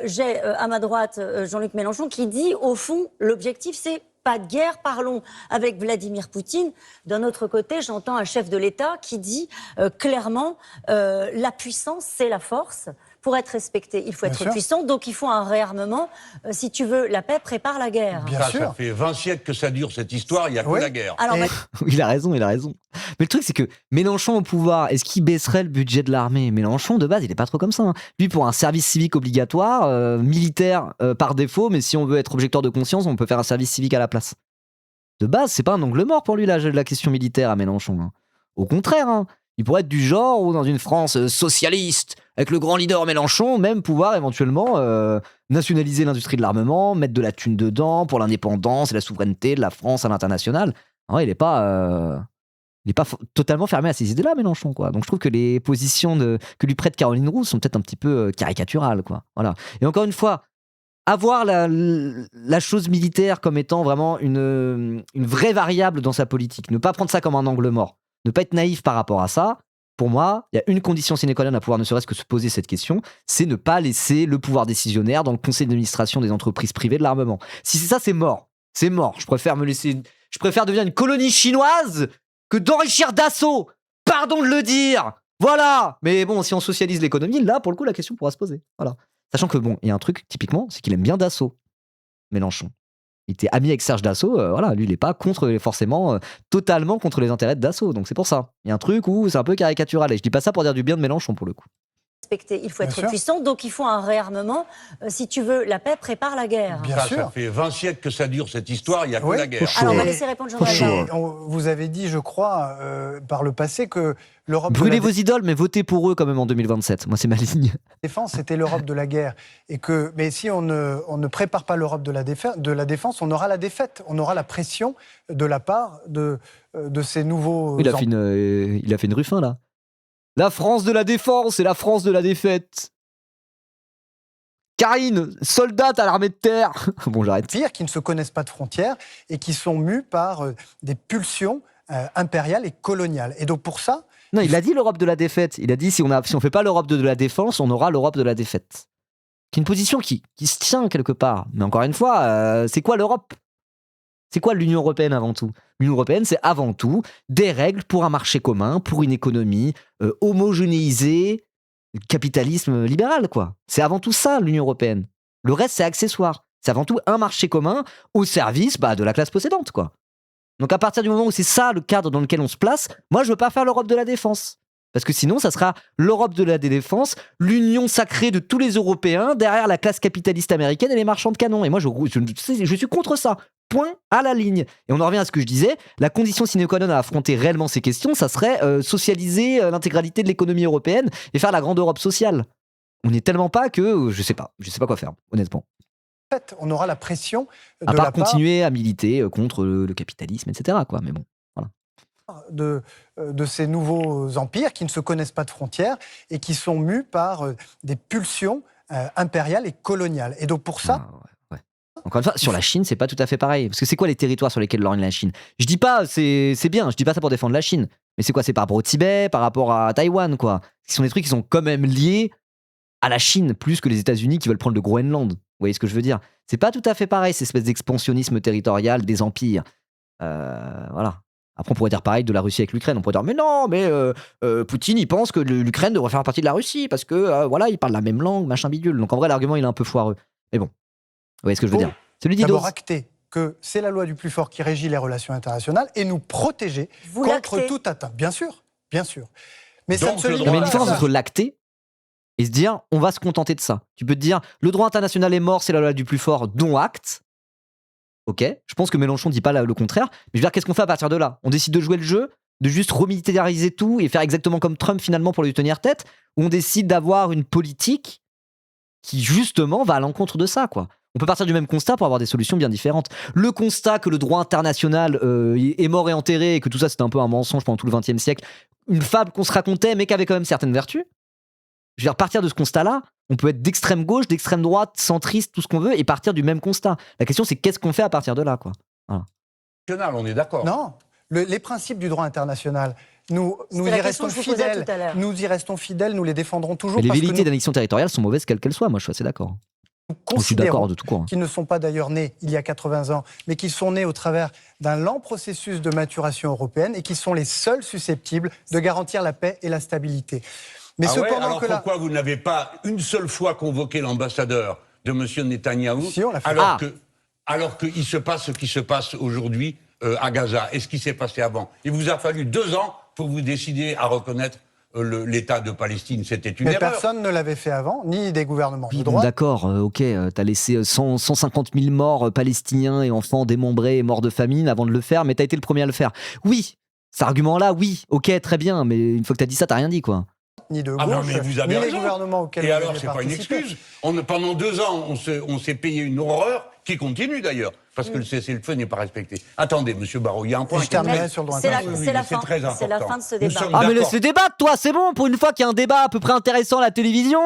J'ai à ma droite Jean-Luc Mélenchon qui dit au fond l'objectif c'est pas de guerre, parlons avec Vladimir Poutine. D'un autre côté, j'entends un chef de l'État qui dit clairement la puissance c'est la force. Pour être respecté, il faut être puissant, donc il faut un réarmement. Si tu veux la paix, prépare la guerre. Bien sûr. Ça fait 20 siècles que ça dure cette histoire, il n'y a que la guerre. Alors, il a raison. Mais le truc, c'est que Mélenchon au pouvoir, est-ce qu'il baisserait le budget de l'armée? Mélenchon, de base, il n'est pas trop comme ça. Lui, pour un service civique obligatoire, militaire par défaut, mais si on veut être objecteur de conscience, on peut faire un service civique à la place. De base, c'est pas un angle mort pour lui, la question militaire à Mélenchon. Au contraire, il pourrait être du genre où dans une France socialiste, avec le grand leader Mélenchon, même pouvoir éventuellement nationaliser l'industrie de l'armement, mettre de la thune dedans pour l'indépendance et la souveraineté de la France à l'international. Il n'est pas il n'est pas totalement fermé à ces idées-là, Mélenchon, quoi. Donc je trouve que les positions que lui prête Caroline Roux sont peut-être un petit peu caricaturales, quoi. Voilà. Et encore une fois, avoir la chose militaire comme étant vraiment une vraie variable dans sa politique, ne pas prendre ça comme un angle mort, ne pas être naïf par rapport à ça, pour moi, il y a une condition sine qua non à pouvoir ne serait-ce que se poser cette question, c'est ne pas laisser le pouvoir décisionnaire dans le conseil d'administration des entreprises privées de l'armement. Si c'est ça, c'est mort. C'est mort. Je préfère devenir une colonie chinoise que d'enrichir Dassault. Pardon de le dire. Voilà. Mais bon, si on socialise l'économie, là, pour le coup, la question pourra se poser. Voilà. Sachant que bon, il y a un truc, typiquement, c'est qu'il aime bien Dassault, Mélenchon. Il était ami avec Serge Dassault, voilà, lui il n'est pas forcément totalement contre les intérêts de Dassault, donc c'est pour ça. Il y a un truc où c'est un peu caricatural, et je dis pas ça pour dire du bien de Mélenchon pour le coup. Il faut être puissant, donc il faut un réarmement. Si tu veux la paix, prépare la guerre. Bien sûr. Ça fait 20 siècles que ça dure cette histoire, il n'y a que la guerre. Alors on va laisser répondre Jean-Marie. Vous avez dit, je crois, par le passé que l'Europe... Brûlez vos idoles, mais votez pour eux quand même en 2027. Moi, c'est ma ligne. La défense, c'était l'Europe de la guerre. Mais si on ne prépare pas l'Europe de la défense, on aura la défaite. On aura la pression de la part de ces nouveaux... Il a fait une Ruffin, là. La France de la défense et la France de la défaite. Karine, soldate à l'armée de terre. Bon, j'arrête. Pire, qui ne se connaissent pas de frontières et qui sont mus par des pulsions impériales et coloniales. Et donc pour ça... Non, il a dit l'Europe de la défaite. Il a dit si on fait pas l'Europe de la défense, on aura l'Europe de la défaite. Qui est une position qui se tient quelque part. Mais encore une fois, c'est quoi l'Europe ? C'est quoi l'Union européenne avant tout ? L'Union européenne, c'est avant tout des règles pour un marché commun, pour une économie homogénéisée, capitalisme libéral, quoi. C'est avant tout ça, l'Union européenne. Le reste, c'est accessoire. C'est avant tout un marché commun au service de la classe possédante, quoi. Donc à partir du moment où c'est ça le cadre dans lequel on se place, moi, je veux pas faire l'Europe de la défense. Parce que sinon, ça sera l'Europe de la défense, l'union sacrée de tous les Européens derrière la classe capitaliste américaine et les marchands de canons. Et moi, je suis contre ça. Point à la ligne. Et on en revient à ce que je disais, la condition sine qua non à affronter réellement ces questions, ça serait socialiser l'intégralité de l'économie européenne et faire la grande Europe sociale. On n'est tellement pas que je sais pas quoi faire, honnêtement. En fait, on aura la pression de à part continuer à militer contre le capitalisme, etc. quoi. Mais bon, voilà. De ces nouveaux empires qui ne se connaissent pas de frontières et qui sont mus par des pulsions impériales et coloniales. Et donc pour ça... Encore une fois, sur la Chine, c'est pas tout à fait pareil. Parce que c'est quoi les territoires sur lesquels lorgne la Chine ? Je dis pas, c'est bien, je dis pas ça pour défendre la Chine. Mais c'est quoi ? C'est par rapport au Tibet, par rapport à Taïwan, quoi. Ce sont des trucs qui sont quand même liés à la Chine, plus que les États-Unis qui veulent prendre le Groenland. Vous voyez ce que je veux dire ? C'est pas tout à fait pareil, cette espèce d'expansionnisme territorial des empires. Voilà. Après, on pourrait dire pareil de la Russie avec l'Ukraine. On pourrait dire, mais non, Poutine, il pense que l'Ukraine devrait faire partie de la Russie, parce que, voilà, ils parlent la même langue, machin bidule. Donc en vrai, l'argument, il est un peu foireux. Mais bon. Vous voyez ce que je veux dire ? Celui d'Idos. D'abord acter que c'est la loi du plus fort qui régit les relations internationales et nous protéger contre toute atteinte. Bien sûr, bien sûr. Mais ça ne se limite pas. Il y a une différence entre l'acter et se dire on va se contenter de ça. Tu peux te dire le droit international est mort, c'est la loi du plus fort, dont acte. Ok, je pense que Mélenchon ne dit pas le contraire. Mais je veux dire, qu'est-ce qu'on fait à partir de là ? On décide de jouer le jeu, de juste remilitariser tout et faire exactement comme Trump finalement pour lui tenir tête, ou on décide d'avoir une politique qui justement va à l'encontre de ça, quoi. On peut partir du même constat pour avoir des solutions bien différentes. Le constat que le droit international est mort et enterré et que tout ça c'était un peu un mensonge pendant tout le XXe siècle, une fable qu'on se racontait mais qui avait quand même certaines vertus. Je veux dire, partir de ce constat-là, on peut être d'extrême gauche, d'extrême droite, centriste, tout ce qu'on veut, et partir du même constat. La question c'est qu'est-ce qu'on fait à partir de là, quoi. Voilà. On est d'accord. Non, les principes du droit international, nous y restons fidèles. Nous y restons fidèles, nous les défendrons toujours. Mais les velléités d'annexion territoriale sont mauvaises quelles qu'elles soient. Moi, je suis assez d'accord. Nous considérons qu'ils ne sont pas d'ailleurs nés il y a 80 ans, mais qu'ils sont nés au travers d'un lent processus de maturation européenne et qui sont les seuls susceptibles de garantir la paix et la stabilité. Mais alors pourquoi vous n'avez pas une seule fois convoqué l'ambassadeur de M. Netanyahou alors qu'il se passe ce qui se passe aujourd'hui à Gaza et ce qui s'est passé avant ? Il vous a fallu 2 ans pour vous décider à reconnaître l'État de Palestine. C'était une erreur. Mais personne ne l'avait fait avant, ni des gouvernements de droite. Bon, d'accord, ok, t'as laissé 150 000 morts palestiniens et enfants démembrés et morts de famine avant de le faire, mais t'as été le premier à le faire. Oui, cet argument-là, oui, ok, très bien, mais une fois que t'as dit ça, t'as rien dit, quoi. ni de gauche, non, mais vous avez ni les raison. gouvernements auxquels Et vous alors, avez c'est pas une participé. excuse. Pendant 2 ans, on s'est payé une horreur qui continue d'ailleurs, parce que le cessez-le-feu n'est pas respecté. Attendez, monsieur Barrot, il y a un point. Et je terminerai sur le droit C'est la, international. c'est la c'est fin. très C'est la important. fin de ce Nous débat. sommes Ah, mais d'accord. laisse-les débattre, toi, c'est bon, pour une fois qu'il y a un débat à peu près intéressant à la télévision.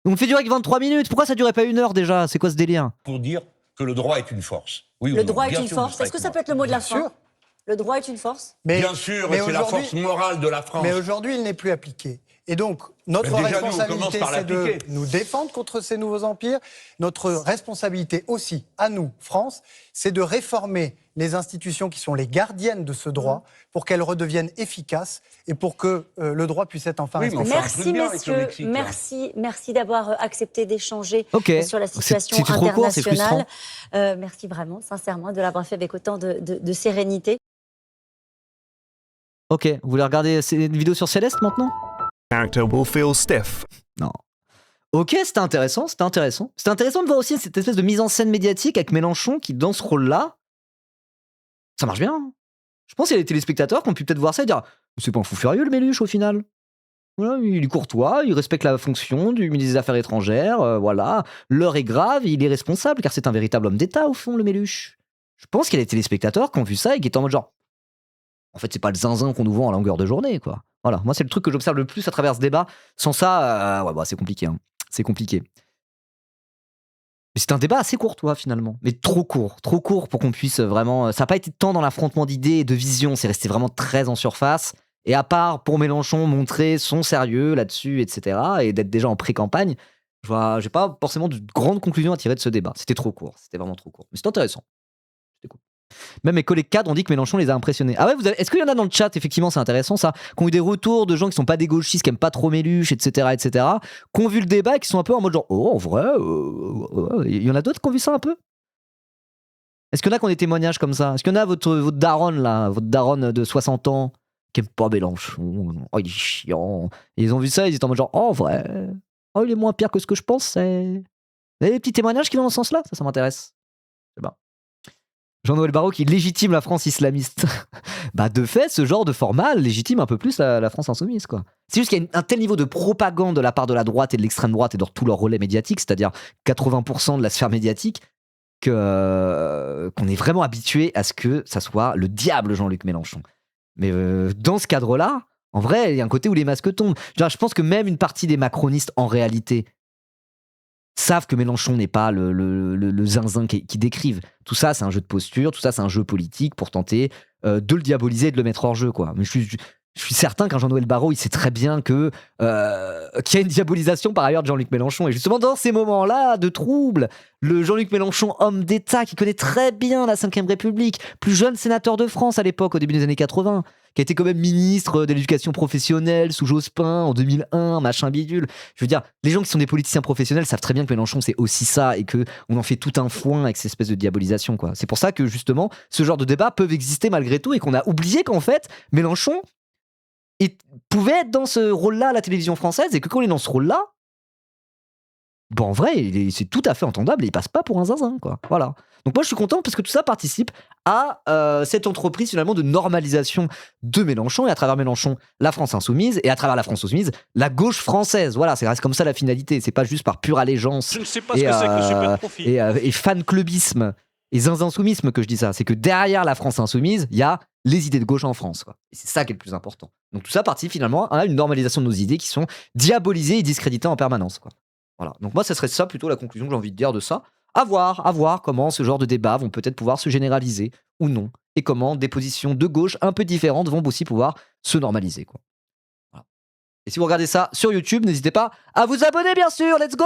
On fait durer que 23 minutes. Pourquoi ça durait pas 1 heure déjà? C'est quoi ce délire? Pour dire que le droit est une force. Oui ou Le non? droit est Bien une sûr, vous force. serez Est-ce que avec ça moi. peut être le mot de la Bien fin? sûr. Le droit est une force? Bien sûr, mais c'est la aujourd'hui- force morale de la France. Mais aujourd'hui, il n'est plus appliqué. Et donc, notre Ben déjà, nous, on responsabilité, commence par c'est de l'appliquer. nous défendre contre ces nouveaux empires. Notre responsabilité aussi, à nous, France, c'est de réformer les institutions qui sont les gardiennes de ce droit pour qu'elles redeviennent efficaces et pour que le droit puisse être enfin Oui, mais respecté. enfin, un truc Merci bien avec le messieurs, Mexique, là. merci d'avoir accepté d'échanger Ok. sur la C'est- situation c'était trop court, c'est internationale. Merci vraiment, sincèrement, de l'avoir fait avec autant de sérénité. Ok, vous voulez regarder une vidéo sur Céleste maintenant? Character will feel stiff. Non. Ok, c'était intéressant, c'était intéressant. C'était intéressant de voir aussi cette espèce de mise en scène médiatique avec Mélenchon qui, dans ce rôle-là, ça marche bien. Hein. Je pense qu'il y a des téléspectateurs qui ont pu peut-être voir ça et dire c'est pas un fou furieux le Méluche au final. Voilà, il est courtois, il respecte la fonction du ministre des Affaires étrangères, voilà. L'heure est grave, il est responsable car c'est un véritable homme d'État au fond, le Méluche. Je pense qu'il y a des téléspectateurs qui ont vu ça et qui étaient en mode genre en fait, c'est pas le zinzin qu'on nous vend à longueur de journée, quoi. Voilà, moi, c'est le truc que j'observe le plus à travers ce débat. Sans ça, ouais, bah, c'est compliqué. Hein. C'est compliqué. Mais c'est un débat assez courtois, finalement. Mais trop court pour qu'on puisse vraiment. Ça n'a pas été tant dans l'affrontement d'idées et de visions, c'est resté vraiment très en surface. Et à part pour Mélenchon montrer son sérieux là-dessus, etc., et d'être déjà en pré-campagne, j'ai pas forcément de grandes conclusions à tirer de ce débat. C'était trop court, c'était vraiment trop court. Mais c'était intéressant. C'était cool. Même mes collègues cadres ont dit que Mélenchon les a impressionnés. Ah ouais, est-ce qu'il y en a dans le chat, effectivement, c'est intéressant ça, qui ont eu des retours de gens qui sont pas des gauchistes, qui aiment pas trop Méluche, etc., qui ont vu le débat et qui sont un peu en mode genre, oh, en vrai, il y en a d'autres qui ont vu ça un peu? Est-ce qu'il y en a qui ont des témoignages comme ça? Est-ce qu'il y en a votre daronne là, votre daronne de 60 ans, qui aime pas Mélenchon? Oh, il est chiant. Et ils ont vu ça, ils étaient en mode genre, oh, en vrai, oh, il est moins pire que ce que je pensais. Vous avez des petits témoignages qui vont dans ce sens-là? Ça m'intéresse. C'est bien. Jean-Noël Barrot qui légitime la France islamiste. Bah de fait, ce genre de format légitime un peu plus la France insoumise, quoi. C'est juste qu'il y a un tel niveau de propagande de la part de la droite et de l'extrême droite et de tout leur relais médiatique, c'est-à-dire 80% de la sphère médiatique, qu'on est vraiment habitué à ce que ça soit le diable Jean-Luc Mélenchon. Mais dans ce cadre-là, en vrai, il y a un côté où les masques tombent. Je pense que même une partie des macronistes, en réalité, savent que Mélenchon n'est pas le zinzin qui décrivent. Tout ça, c'est un jeu de posture, tout ça, c'est un jeu politique pour tenter de le diaboliser et de le mettre hors jeu, quoi. Mais je suis certain qu'un Jean-Noël Barrot, il sait très bien qu'il y a une diabolisation par ailleurs de Jean-Luc Mélenchon. Et justement, dans ces moments-là de trouble, le Jean-Luc Mélenchon, homme d'État, qui connaît très bien la Ve République, plus jeune sénateur de France à l'époque, au début des années 80, qui a été quand même ministre de l'éducation professionnelle sous Jospin en 2001, machin bidule. Je veux dire, les gens qui sont des politiciens professionnels savent très bien que Mélenchon, c'est aussi ça et qu'on en fait tout un foin avec cette espèce de diabolisation, quoi. C'est pour ça que, justement, ce genre de débats peuvent exister malgré tout et qu'on a oublié qu'en fait, Mélenchon pouvait être dans ce rôle-là à la télévision française et que quand il est dans ce rôle-là, bon, en vrai, c'est tout à fait entendable et il passe pas pour un zinzin, quoi. Voilà. Donc moi, je suis content parce que tout ça participe à cette entreprise finalement de normalisation de Mélenchon et à travers Mélenchon, la France insoumise et à travers la France insoumise, la gauche française. Voilà, c'est reste comme ça la finalité. C'est pas juste par pure allégeance. Je ne sais pas ce que c'est que le super profit. Et fan-clubisme et zinzinsoumisme que je dis ça. C'est que derrière la France insoumise, il y a les idées de gauche en France, quoi. Et c'est ça qui est le plus important. Donc tout ça participe finalement à une normalisation de nos idées qui sont diabolisées et discréditées en permanence, quoi. Voilà. Donc moi, ça serait ça plutôt la conclusion que j'ai envie de dire de ça. À voir comment ce genre de débats vont peut-être pouvoir se généraliser ou non. Et comment des positions de gauche un peu différentes vont aussi pouvoir se normaliser, quoi. Voilà. Et si vous regardez ça sur YouTube, n'hésitez pas à vous abonner, bien sûr. Let's go!